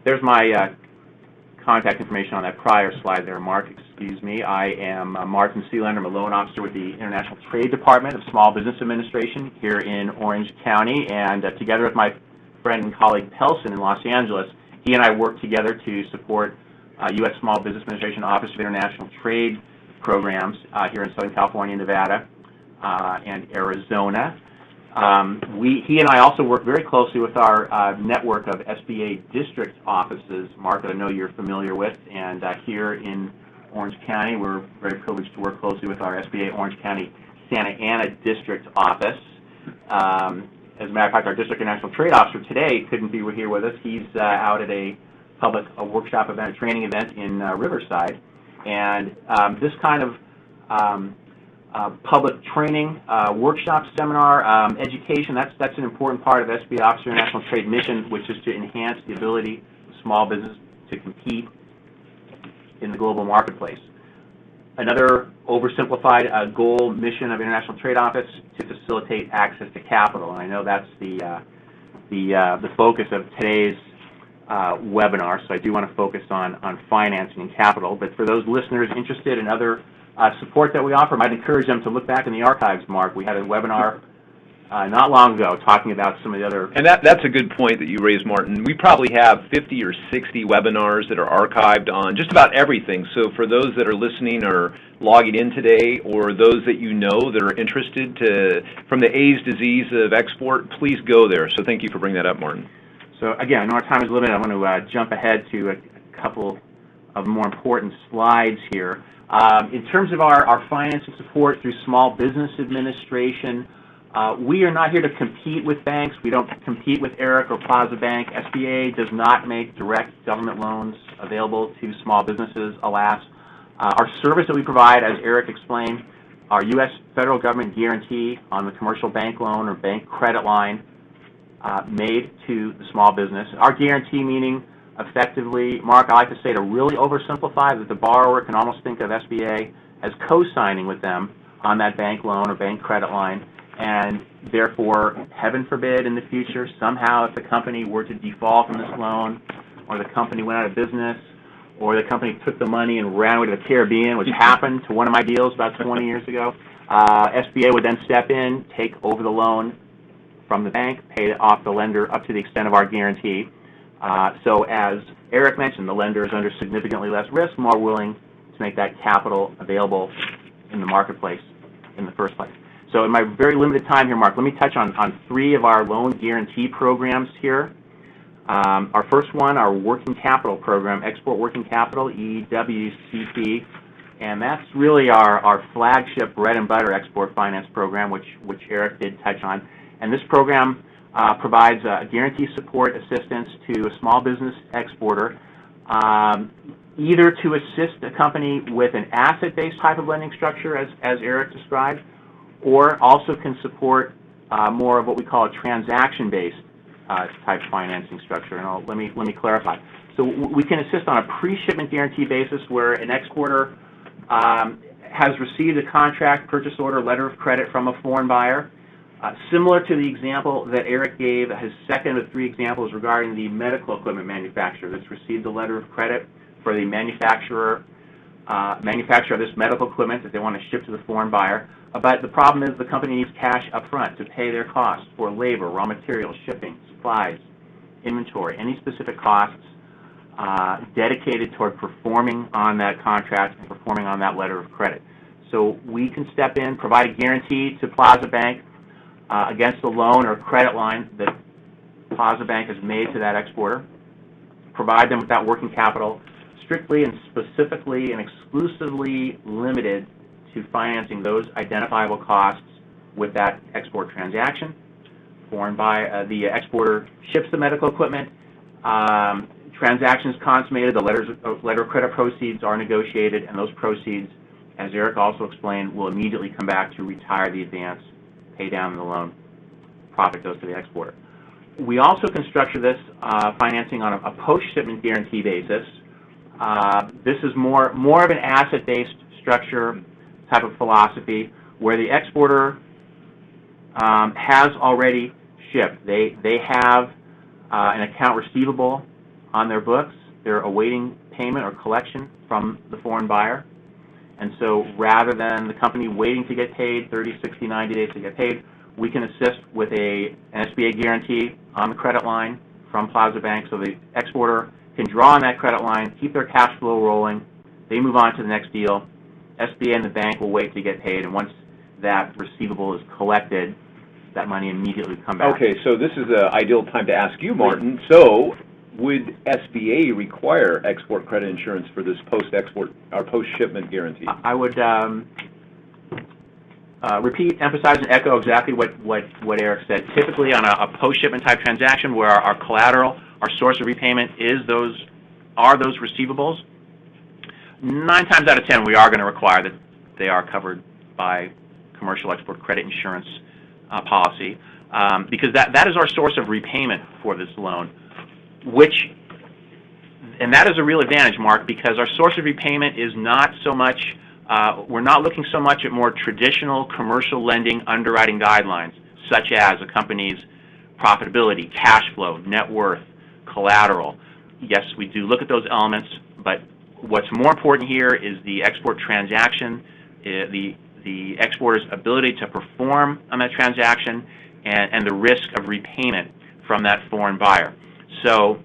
Speaker 4: There's my contact information on that prior slide there, Mark. Excuse me. I am Martin Sealander. I'm a loan officer with the International Trade Department of Small Business Administration here in Orange County, and together with my friend and colleague Pelson in Los Angeles, he and I work together to support U.S. Small Business Administration Office of International Trade programs here in Southern California, Nevada, and Arizona. He and I also work very closely with our network of SBA district offices, Mark, that I know you're familiar with, and here in Orange County, we're very privileged to work closely with our SBA Orange County Santa Ana district office. As a matter of fact, our district international trade officer today couldn't be here with us. He's out at a public workshop event, a training event in Riverside, and this kind of public training, workshop, seminar, education, that's an important part of SBA Office of International Trade mission, which is to enhance the ability of small business to compete in the global marketplace. Another oversimplified goal, mission of International Trade Office, to facilitate access to capital, and I know that's the focus of today's webinar, so I do want to focus on financing and capital. But for those listeners interested in other support that we offer, I'd encourage them to look back in the archives, Mark. We had a webinar not long ago talking about some of the other...
Speaker 1: And that's a good point that you raised, Martin. We probably have 50 or 60 webinars that are archived on just about everything. So for those that are listening or logging in today, or those that you know that are interested from the A's to Z's of export, please go there. So thank you for bringing that up, Martin.
Speaker 4: So again, I know our time is limited. I want to jump ahead to a couple of more important slides here. In terms of our financing support through Small Business Administration, we are not here to compete with banks. We don't compete with Eric or Plaza Bank. SBA does not make direct government loans available to small businesses, alas. Our service that we provide, as Eric explained, our U.S. federal government guarantee on the commercial bank loan or bank credit line made to the small business. Our guarantee meaning, effectively, Mark, I like to say, to really oversimplify, that the borrower can almost think of SBA as co-signing with them on that bank loan or bank credit line, and therefore, heaven forbid, in the future, somehow if the company were to default from this loan, or the company went out of business, or the company took the money and ran away to the Caribbean, which happened to one of my deals about 20 years ago, SBA would then step in, take over the loan from the bank, pay it off the lender up to the extent of our guarantee. So as Eric mentioned, the lender is under significantly less risk, more willing to make that capital available in the marketplace in the first place. So in my very limited time here, Mark, let me touch on three of our loan guarantee programs here. Our first one, our working capital program, Export Working Capital, EWCP, and that's really our flagship bread and butter export finance program, which Eric did touch on. And this program provides guarantee support assistance to a small business exporter, either to assist a company with an asset-based type of lending structure, as Eric described, or also can support more of what we call a transaction-based type financing structure. And let me clarify. So we can assist on a pre-shipment guarantee basis where an exporter has received a contract, purchase order, letter of credit from a foreign buyer. Similar to the example that Eric gave, his second of three examples regarding the medical equipment manufacturer that's received a letter of credit for the manufacturer of this medical equipment that they want to ship to the foreign buyer. But the problem is the company needs cash up front to pay their costs for labor, raw materials, shipping, supplies, inventory, any specific costs dedicated toward performing on that contract and performing on that letter of credit. So we can step in, provide a guarantee to Plaza Bank against the loan or credit line that Plaza Bank has made to that exporter, provide them with that working capital strictly and specifically and exclusively limited to financing those identifiable costs with that export transaction. The exporter ships the medical equipment, transactions consummated, the letter of credit proceeds are negotiated, and those proceeds, as Eric also explained, will immediately come back to retire the advance, pay down the loan, profit goes to the exporter. We also can structure this financing on a post-shipment guarantee basis. This is more of an asset-based structure type of philosophy where the exporter has already shipped. They have an account receivable on their books. They're awaiting payment or collection from the foreign buyer. And so rather than the company waiting to get paid, 30, 60, 90 days to get paid, we can assist with an SBA guarantee on the credit line from Plaza Bank so the exporter can draw on that credit line, keep their cash flow rolling. They move on to the next deal. SBA and the bank will wait to get paid, and once that receivable is collected, that money immediately will come back.
Speaker 1: Okay, so this is the ideal time to ask you, Martin. So would SBA require export credit insurance for this post-export or post-shipment guarantee?
Speaker 4: I would repeat, emphasize, and echo exactly what Eric said. Typically on a post-shipment type transaction where our collateral, our source of repayment are those receivables, 9 times out of 10 we are going to require that they are covered by commercial export credit insurance policy because that is our source of repayment for this loan, and that is a real advantage, Mark, because our source of repayment is not so much we're not looking so much at more traditional commercial lending underwriting guidelines, such as a company's profitability, cash flow, net worth, collateral. Yes, we do look at those elements, but what's more important here is the export transaction, the exporter's ability to perform on that transaction, and the risk of repayment from that foreign buyer. So,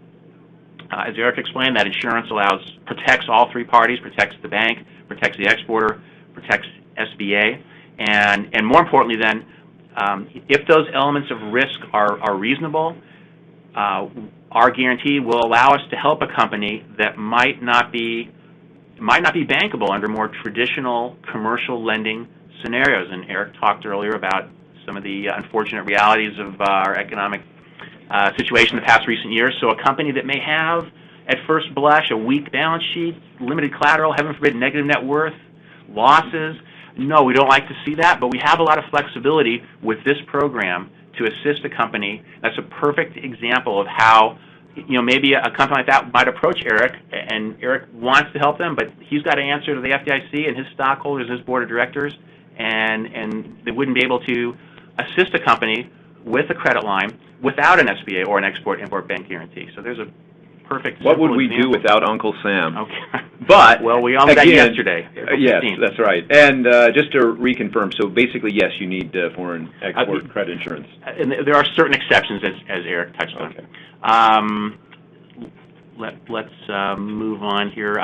Speaker 4: as Eric explained, that insurance protects all 3 parties, protects the bank, protects the exporter, protects SBA, and more importantly then, if those elements of risk are reasonable, our guarantee will allow us to help a company that might not be bankable under more traditional commercial lending scenarios. And Eric talked earlier about some of the unfortunate realities of our economic situation in the past recent years. So a company that may have, at first blush, a weak balance sheet, limited collateral, heaven forbid, negative net worth, losses. No, we don't like to see that, but we have a lot of flexibility with this program to assist a company. That's a perfect example of how, maybe a company like that might approach Eric, and Eric wants to help them, but he's got to answer to the FDIC and his stockholders, his board of directors, and they wouldn't be able to assist a company with a credit line without an SBA or an export-import bank guarantee. So there's a perfect
Speaker 1: What would we
Speaker 4: example.
Speaker 1: do without Uncle Sam?
Speaker 4: Okay.
Speaker 1: But
Speaker 4: well, we all did that yesterday.
Speaker 1: Yes, that's right. And just to reconfirm, so basically, yes, you need foreign export credit insurance.
Speaker 4: And there are certain exceptions, as Eric touched on.
Speaker 1: Okay.
Speaker 4: Let's move on here.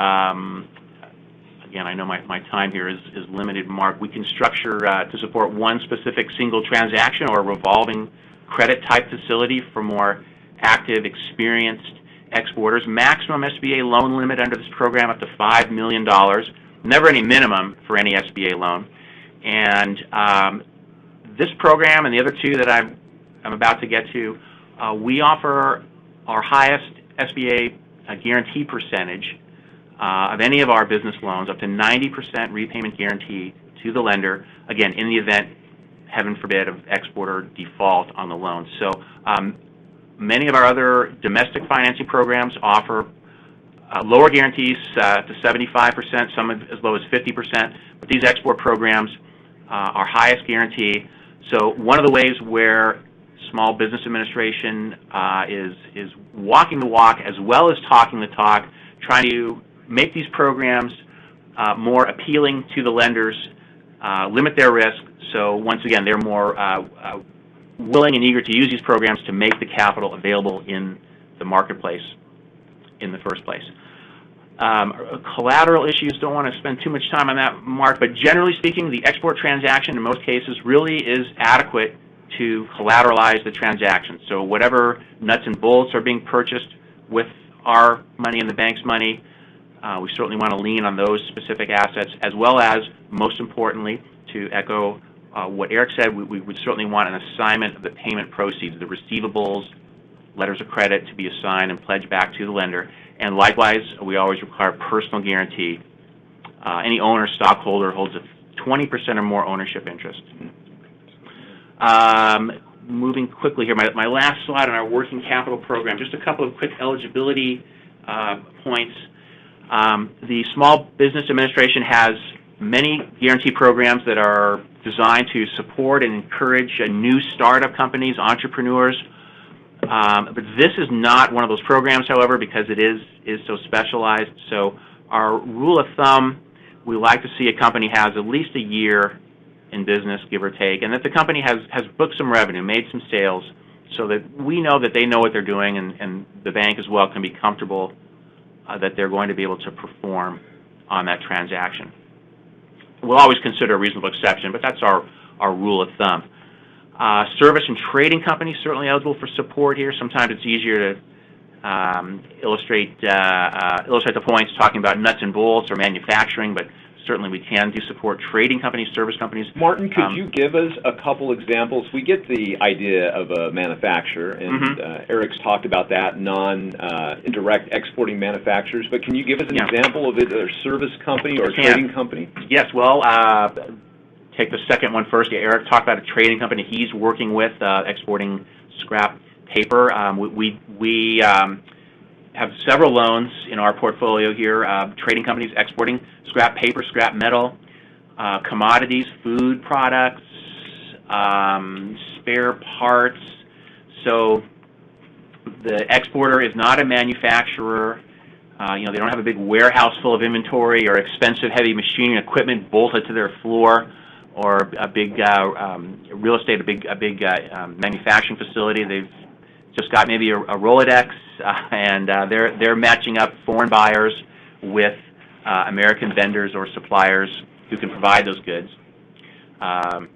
Speaker 4: Again, I know my time here is limited, Mark. We can structure to support one specific single transaction or revolving credit type facility for more active, experienced exporters. Maximum SBA loan limit under this program up to $5 million. Never any minimum for any SBA loan. And this program and the other 2 that I'm about to get to, we offer our highest SBA guarantee percentage of any of our business loans, up to 90% repayment guarantee to the lender, again, in the event, heaven forbid, of exporter default on the loan. So many of our other domestic financing programs offer lower guarantees to 75%, some as low as 50%, but these export programs are highest guarantee. So one of the ways where Small Business Administration is walking the walk as well as talking the talk, trying to make these programs more appealing to the lenders, limit their risk, so once again they're more willing and eager to use these programs to make the capital available in the marketplace in the first place. Collateral issues, don't want to spend too much time on that, Mark, but generally speaking, the export transaction in most cases really is adequate to collateralize the transaction. So whatever nuts and bolts are being purchased with our money and the bank's money, We certainly want to lean on those specific assets, as well as, most importantly, to echo what Eric said, we would certainly want an assignment of the payment proceeds, the receivables, letters of credit to be assigned and pledged back to the lender. And likewise, we always require personal guarantee. Any owner, stockholder holds a 20% or more ownership interest. Moving quickly here, my last slide on our working capital program, just a couple of quick eligibility points. The Small Business Administration has many guarantee programs that are designed to support and encourage new startup companies, entrepreneurs. But this is not one of those programs, however, because it is so specialized. So our rule of thumb, we like to see a company has at least a year in business, give or take, and that the company has booked some revenue, made some sales, so that we know that they know what they're doing, and the bank as well can be comfortable that they're going to be able to perform on that transaction. We'll always consider a reasonable exception, but that's our rule of thumb. Service and trading companies certainly eligible for support here. Sometimes it's easier to illustrate the points talking about nuts and bolts or manufacturing, but certainly we can do support trading companies, service companies.
Speaker 1: Martin, could you give us a couple examples? We get the idea of a manufacturer, and Eric's talked about that, non-indirect exporting manufacturers, but can you give us an example of either a service company or a trading company?
Speaker 4: Yes, well, take the second one first. Eric talked about a trading company he's working with, exporting scrap paper. We have several loans in our portfolio here, trading companies exporting scrap paper, scrap metal, commodities, food products, spare parts. So the exporter is not a manufacturer. They don't have a big warehouse full of inventory or expensive heavy machinery and equipment bolted to their floor, or a big real estate, a big manufacturing facility. They've just got maybe a Rolodex, and they're matching up foreign buyers with American vendors or suppliers who can provide those goods. A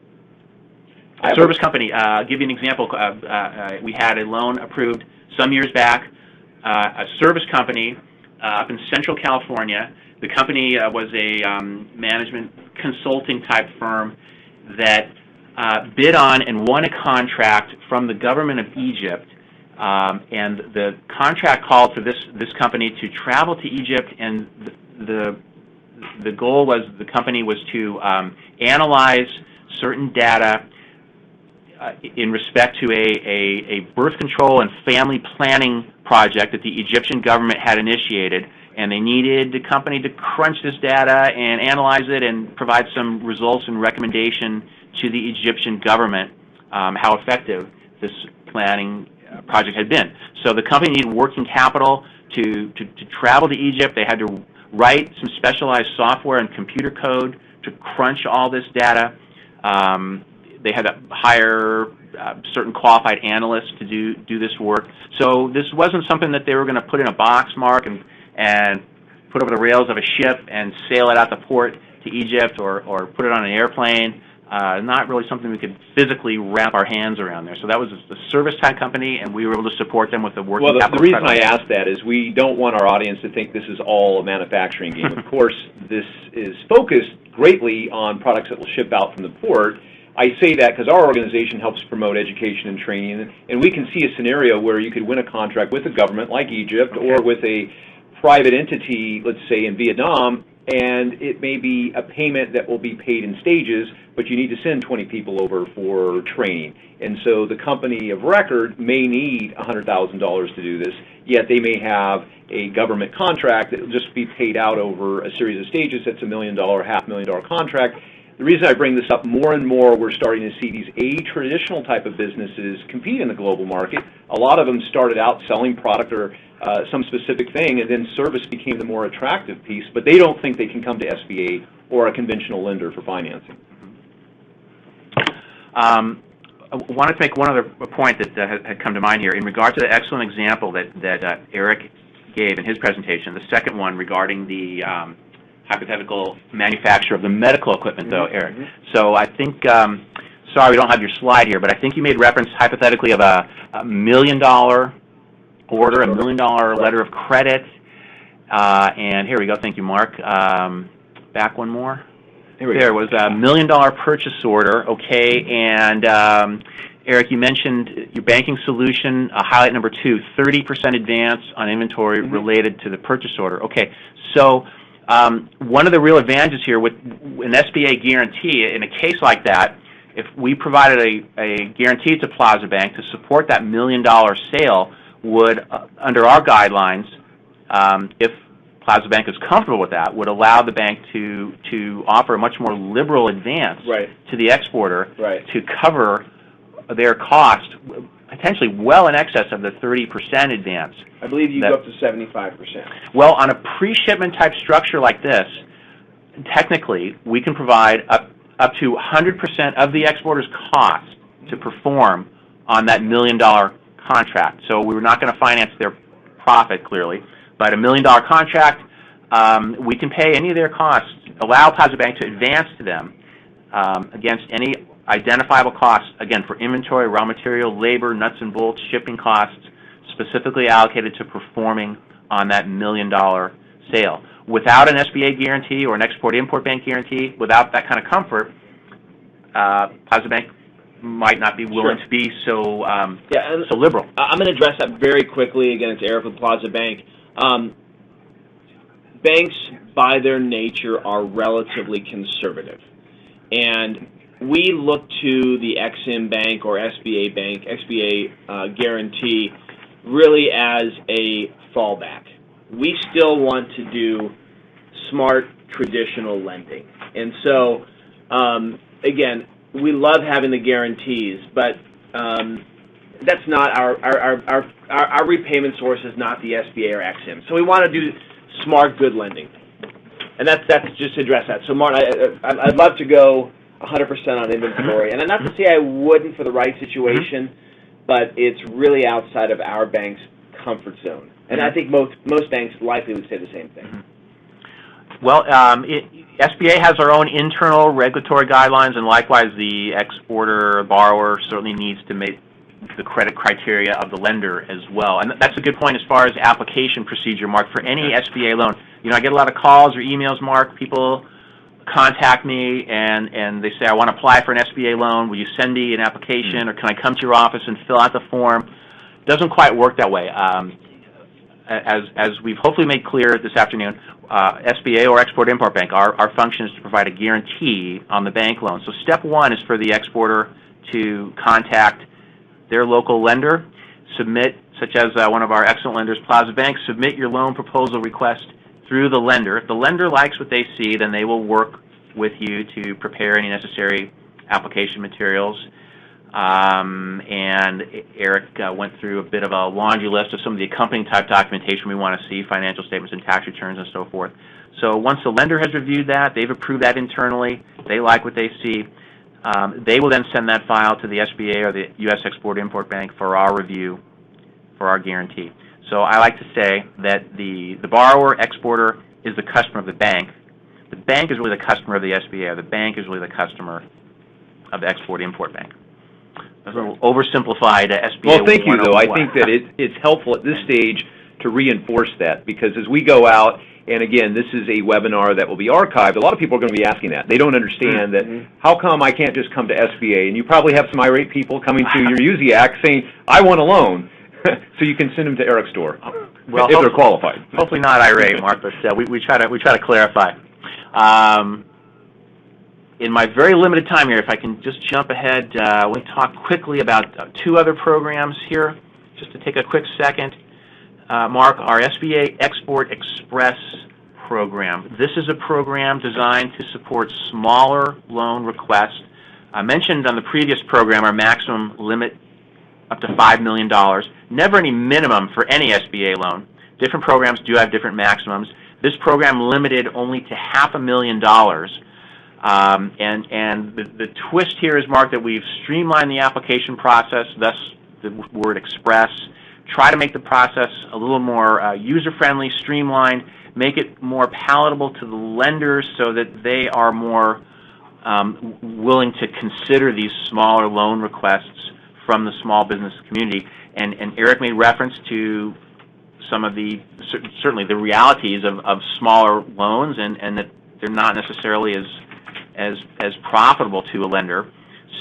Speaker 4: service company, I'll give you an example. We had a loan approved some years back, a service company up in Central California. The company was a management consulting type firm that bid on and won a contract from the government of Egypt. And the contract called for this company to travel to Egypt, and the goal was the company was to analyze certain data in respect to a birth control and family planning project that the Egyptian government had initiated, and they needed the company to crunch this data and analyze it and provide some results and recommendation to the Egyptian government how effective this planning project had been. So the company needed working capital to travel to Egypt. They had to write some specialized software and computer code to crunch all this data. They had to hire certain qualified analysts to do this work. So this wasn't something that they were going to put in a box, Mark, and put over the rails of a ship and sail it out the port to Egypt, or put it on an airplane. Not really something we could physically wrap our hands around there. So that was a service-type company, and we were able to support them with the working capital.
Speaker 1: Well, the reason I ask that is we don't want our audience to think this is all a manufacturing game. Of course, this is focused greatly on products that will ship out from the port. I say that because our organization helps promote education and training, and we can see a scenario where you could win a contract with a government like Egypt, or with a private entity, let's say in Vietnam, and it may be a payment that will be paid in stages, but you need to send 20 people over for training. And so the company of record may need $100,000 to do this, yet they may have a government contract that will just be paid out over a series of stages. That's $1 million, $500,000 contract. The reason I bring this up, more and more we're starting to see these a-traditional type of businesses compete in the global market. A lot of them started out selling product or some specific thing, and then service became the more attractive piece, but they don't think they can come to SBA or a conventional lender for financing.
Speaker 4: I wanted to make one other point that had come to mind here in regard to the excellent example that Eric gave in his presentation, the second one regarding the hypothetical manufacturer of the medical equipment, though, Eric. So I think, sorry we don't have your slide here, but I think you made reference hypothetically of a $1 million order, $1 million letter of credit. And here we go. Thank you, Mark. Back one more.
Speaker 1: There
Speaker 4: was a $1 million purchase order, okay, and Eric, you mentioned your banking solution, highlight number 2, 30% advance on inventory related to the purchase order. Okay, so one of the real advantages here with an SBA guarantee, in a case like that, if we provided a guarantee to Plaza Bank to support that $1 million sale, would, under our guidelines, if Plaza Bank is comfortable with that, would allow the bank to offer a much more liberal advance to the exporter to cover their cost, potentially well in excess of the 30% advance.
Speaker 2: I believe you go up to 75%.
Speaker 4: Well, on a pre-shipment type structure like this, technically, we can provide up to 100% of the exporter's cost to perform on that $1 million contract. So we're not going to finance their profit, clearly. But a $1 million contract, we can pay any of their costs, allow Plaza Bank to advance to them against any identifiable costs, again, for inventory, raw material, labor, nuts and bolts, shipping costs, specifically allocated to performing on that $1 million sale. Without an SBA guarantee or an Export-Import Bank guarantee, without that kind of comfort, Plaza Bank might not be willing to be so liberal.
Speaker 2: I'm going to address that very quickly. Again, it's Eric with Plaza Bank. Banks, by their nature, are relatively conservative. And we look to the Ex-Im Bank or SBA Bank, SBA guarantee, really as a fallback. We still want to do smart, traditional lending. And so, again, we love having the guarantees, but that's not our repayment source is not the SBA or Ex-Im. So we want to do smart, good lending. And that's just to address that. So, Martin, I'd love to go 100% on inventory. And not to say I wouldn't for the right situation, but it's really outside of our bank's comfort zone. And I think most banks likely would say the same thing.
Speaker 4: Well, SBA has our own internal regulatory guidelines, and likewise the exporter, borrower certainly needs to meet the credit criteria of the lender as well. And that's a good point as far as application procedure, Mark, for any SBA loan. You know, I get a lot of calls or emails, Mark. People contact me and they say, I want to apply for an SBA loan. Will you send me an application, or can I come to your office and fill out the form? It doesn't quite work that way. As we've hopefully made clear this afternoon, SBA or Export-Import Bank, our function is to provide a guarantee on the bank loan. So step one is for the exporter to contact their local lender, submit, such as one of our excellent lenders, Plaza Bank, submit your loan proposal request through the lender. If the lender likes what they see, then they will work with you to prepare any necessary application materials. And Eric went through a bit of a laundry list of some of the accompanying type documentation we want to see, financial statements and tax returns and so forth. So once the lender has reviewed that, they've approved that internally, they like what they see, they will then send that file to the SBA or the U.S. Export-Import Bank for our review, for our guarantee. So I like to say that the borrower, exporter, is the customer of the bank. The bank is really the customer of the SBA, or the bank is really the customer of the Export-Import Bank. That's a little oversimplified SBA.
Speaker 1: Well, thank you, though. I think that it's helpful at this stage to reinforce that, because as we go out, and again, this is a webinar that will be archived, a lot of people are going to be asking that. They don't understand that, how come I can't just come to SBA? And you probably have some irate people coming to your USIAC saying, I want a loan. So you can send them to Eric's store, well, if they're qualified.
Speaker 4: Hopefully not irate, Mark, but we try to clarify. In my very limited time here, if I can just jump ahead, we'll talk quickly about two other programs here, just to take a quick second. Mark, our SBA Export Express program. This is a program designed to support smaller loan requests. I mentioned on the previous program our maximum limit up to $5 million. Never any minimum for any SBA loan. Different programs do have different maximums. This program limited only to $500,000. And the twist here is, Mark, that we've streamlined the application process, thus the word express, try to make the process a little more user-friendly, streamlined, make it more palatable to the lenders so that they are more willing to consider these smaller loan requests from the small business community. And Eric made reference to some of the certainly the realities of smaller loans, and that they're not necessarily as profitable to a lender.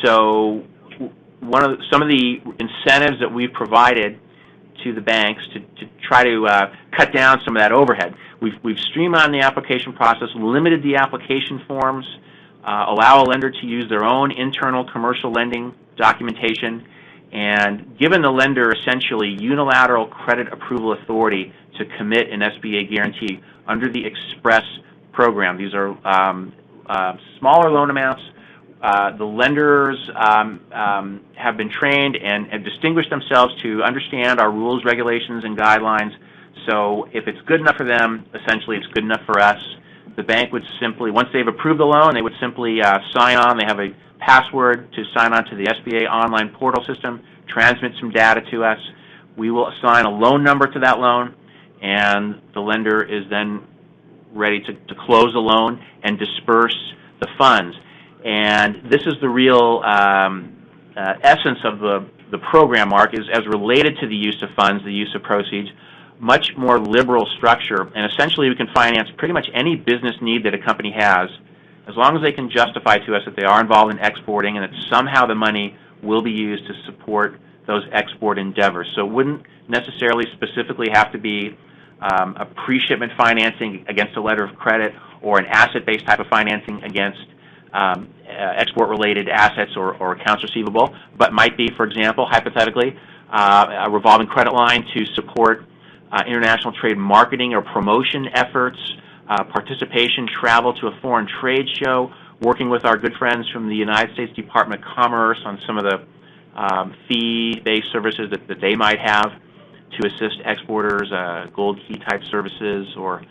Speaker 4: So some of the incentives that we've provided to the banks to try to cut down some of that overhead. We've streamlined the application process, limited the application forms, allow a lender to use their own internal commercial lending documentation, and given the lender essentially unilateral credit approval authority to commit an SBA guarantee under the Express program. These are smaller loan amounts. The lenders have been trained and have distinguished themselves to understand our rules, regulations, and guidelines. So if it's good enough for them, essentially it's good enough for us. The bank would simply, once they've approved the loan, they would simply sign on. They have a password to sign on to the SBA online portal system, transmit some data to us. We will assign a loan number to that loan, and the lender is then ready to close the loan and disperse the funds. And this is the real essence of the program, Mark, is as related to the use of funds, the use of proceeds, much more liberal structure. And essentially we can finance pretty much any business need that a company has, as long as they can justify to us that they are involved in exporting and that somehow the money will be used to support those export endeavors. So it wouldn't necessarily specifically have to be a pre-shipment financing against a letter of credit or an asset-based type of financing against export-related assets or accounts receivable, but might be, for example, hypothetically, a revolving credit line to support international trade marketing or promotion efforts, participation, travel to a foreign trade show, working with our good friends from the United States Department of Commerce on some of the fee-based services that they might have to assist exporters, gold key type services, or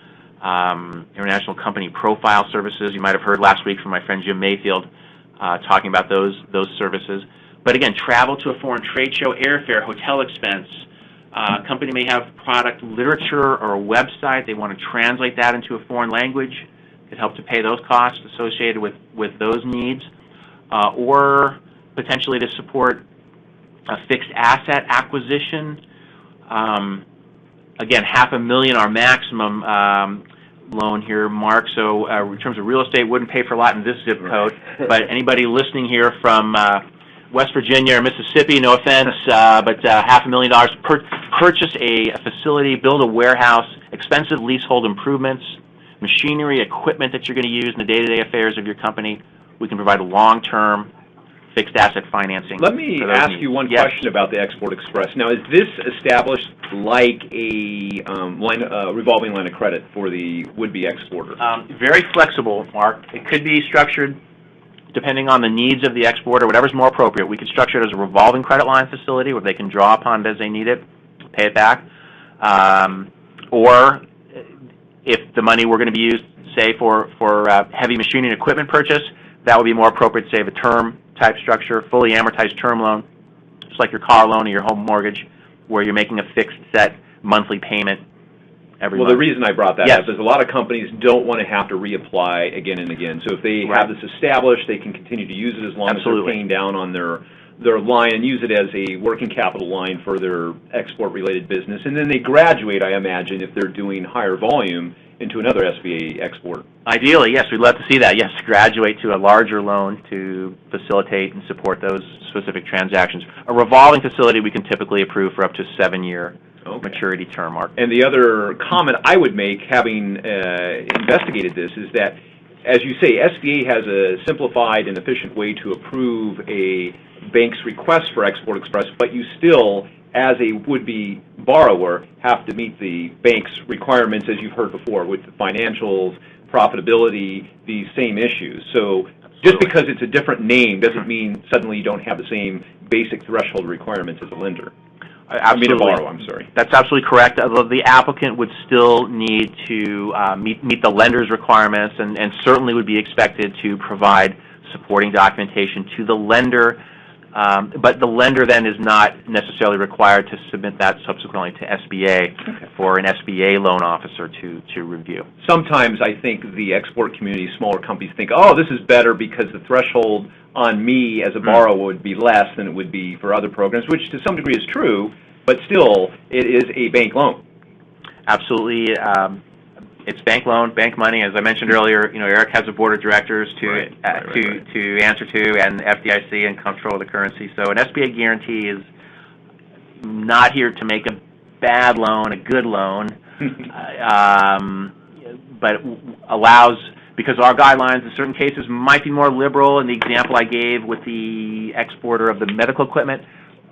Speaker 4: international company profile services. You might have heard last week from my friend Jim Mayfield talking about those services. But again, travel to a foreign trade show, airfare, hotel expense. A company may have product literature or a website. They want to translate that into a foreign language. Could help to pay those costs associated with those needs. Or potentially to support a fixed asset acquisition. Again, $500,000 our maximum loan here, Mark. So in terms of real estate, wouldn't pay for a lot in this zip code. But anybody listening here from West Virginia or Mississippi, no offense, but $500,000, purchase a facility, build a warehouse, expensive leasehold improvements, machinery, equipment that you're going to use in the day-to-day affairs of your company. We can provide a long-term fixed asset financing.
Speaker 1: Let me ask you one question about the Export Express. Now, is this established like a revolving line of credit for the would-be exporter?
Speaker 4: Very flexible, Mark. It could be structured depending on the needs of the exporter, whatever's more appropriate. We could structure it as a revolving credit line facility where they can draw upon it as they need it, pay it back. Or if the money were going to be used, say, for heavy machinery and equipment purchase, that would be more appropriate, say, of a term type structure, fully amortized term loan, just like your car loan or your home mortgage, where you're making a fixed set monthly payment every month.
Speaker 1: Well, the reason I brought that up is a lot of companies don't want to have to reapply again and again. So if they have this established, they can continue to use it as long as they're paying down on their line and use it as a working capital line for their export-related business. And then they graduate, I imagine, if they're doing higher volume, into another SBA export.
Speaker 4: Ideally, yes, we'd love to see that. Yes, graduate to a larger loan to facilitate and support those specific transactions. A revolving facility we can typically approve for up to 7-year maturity term, Mark.
Speaker 1: And the other comment I would make, having investigated this, is that, as you say, SBA has a simplified and efficient way to approve a bank's request for Export Express, but you still, as a would-be borrower, have to meet the bank's requirements, as you've heard before, with the financials, profitability, these same issues. So just because it's a different name doesn't mean suddenly you don't have the same basic threshold requirements as a lender.
Speaker 4: Absolutely.
Speaker 1: I mean a borrower, I'm sorry.
Speaker 4: That's absolutely correct. The applicant would still need to meet the lender's requirements and certainly would be expected to provide supporting documentation to the lender. But the lender then is not necessarily required to submit that subsequently to SBA for an SBA loan officer to review.
Speaker 1: Sometimes I think the export community, smaller companies think, oh, this is better because the threshold on me as a borrower would be less than it would be for other programs, which to some degree is true, but still it is a bank loan.
Speaker 4: absolutely. It's bank loan, bank money. As I mentioned earlier, Eric has a board of directors to answer to, and FDIC, and control the currency. So an SBA guarantee is not here to make a bad loan a good loan, but allows, because our guidelines in certain cases might be more liberal. In the example I gave with the exporter of the medical equipment,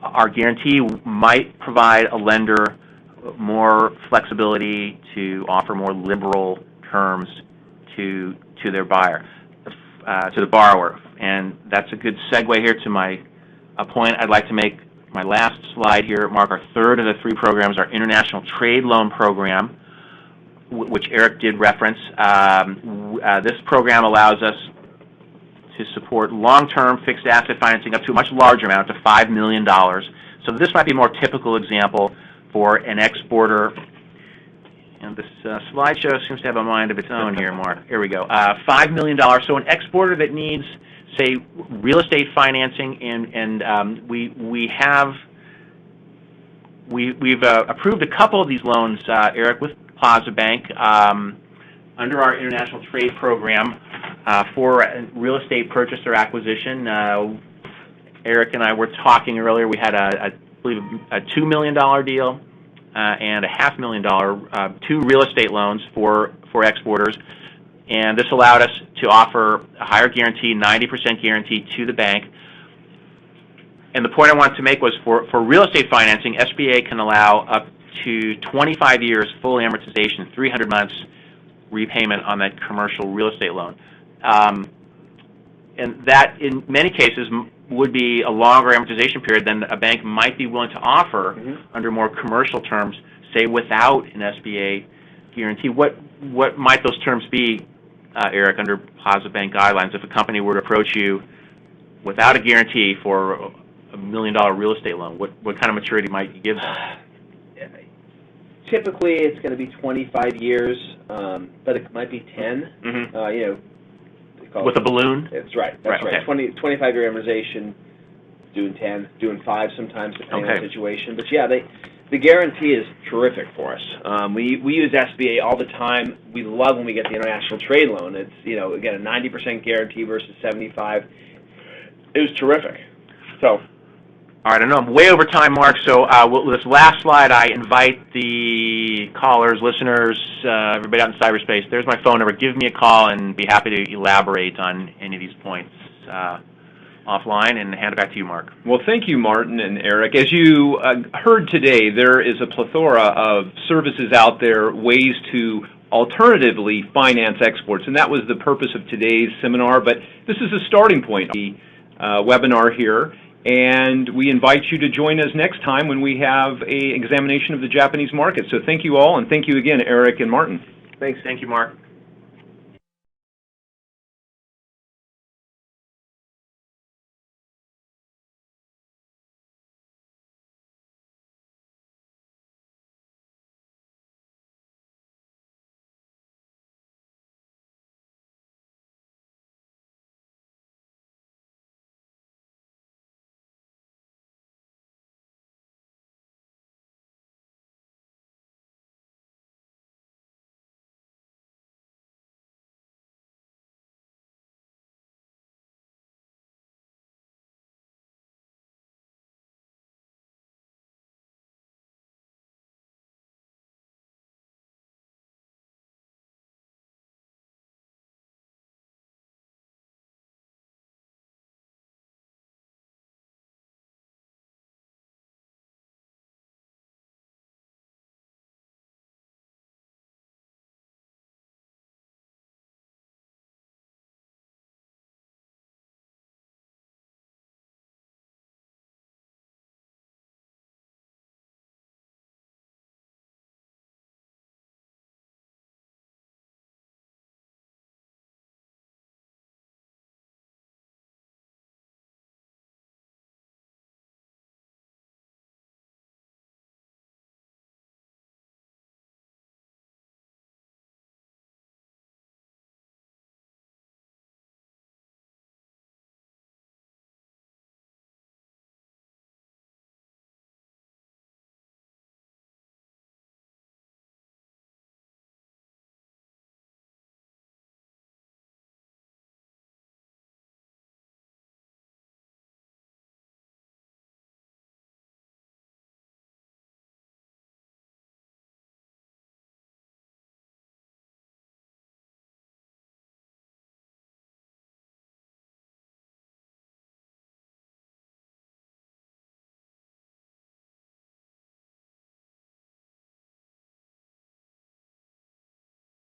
Speaker 4: our guarantee might provide a lender more flexibility to offer more liberal terms to their buyer, to the borrower. And that's a good segue here to a point I'd like to make. My last slide here, Mark, our third of the three programs, our International Trade Loan Program, which Eric did reference. This program allows us to support long-term fixed asset financing up to a much larger amount, to $5 million. So this might be a more typical example for an exporter. And this slideshow seems to have a mind of its own here, Mark. Here we go. $5 million. So an exporter that needs, say, real estate financing, and we've approved a couple of these loans, Eric, with Plaza Bank under our international trade program for real estate purchase or acquisition. Eric and I were talking earlier. We had I believe a $2 million deal and a $500,000 two real estate loans for exporters, and this allowed us to offer a higher guarantee, 90% guarantee to the bank. And the point I wanted to make was for real estate financing, SBA can allow up to 25 years full amortization, 300 months repayment on that commercial real estate loan. And that, in many cases, would be a longer amortization period than a bank might be willing to offer under more commercial terms, say without an SBA guarantee. What might those terms be, Eric, under Plaza Bank guidelines, if a company were to approach you without a guarantee for a $1 million real estate loan? What kind of maturity might you give them?
Speaker 2: Typically, it's going to be 25 years, but it might be 10.
Speaker 4: With a balloon?
Speaker 2: That's right. That's right. 25-year amortization, doing 10, doing 5 sometimes, depending on the situation. But yeah, the guarantee is terrific for us. We use SBA all the time. We love when we get the international trade loan. It's, again, a 90% guarantee versus 75. It was terrific. So.
Speaker 4: All right, I know I'm way over time, Mark, so this last slide, I invite the callers, listeners, everybody out in cyberspace. There's my phone number. Give me a call and be happy to elaborate on any of these points offline, and hand it back to you, Mark.
Speaker 1: Well, thank you, Martin and Eric. As you heard today, there is a plethora of services out there, ways to alternatively finance exports, and that was the purpose of today's seminar, but this is a starting point, the webinar here. And we invite you to join us next time when we have an examination of the Japanese market. So thank you all, and thank you again, Eric and Martin.
Speaker 4: Thanks. Thank you, Mark.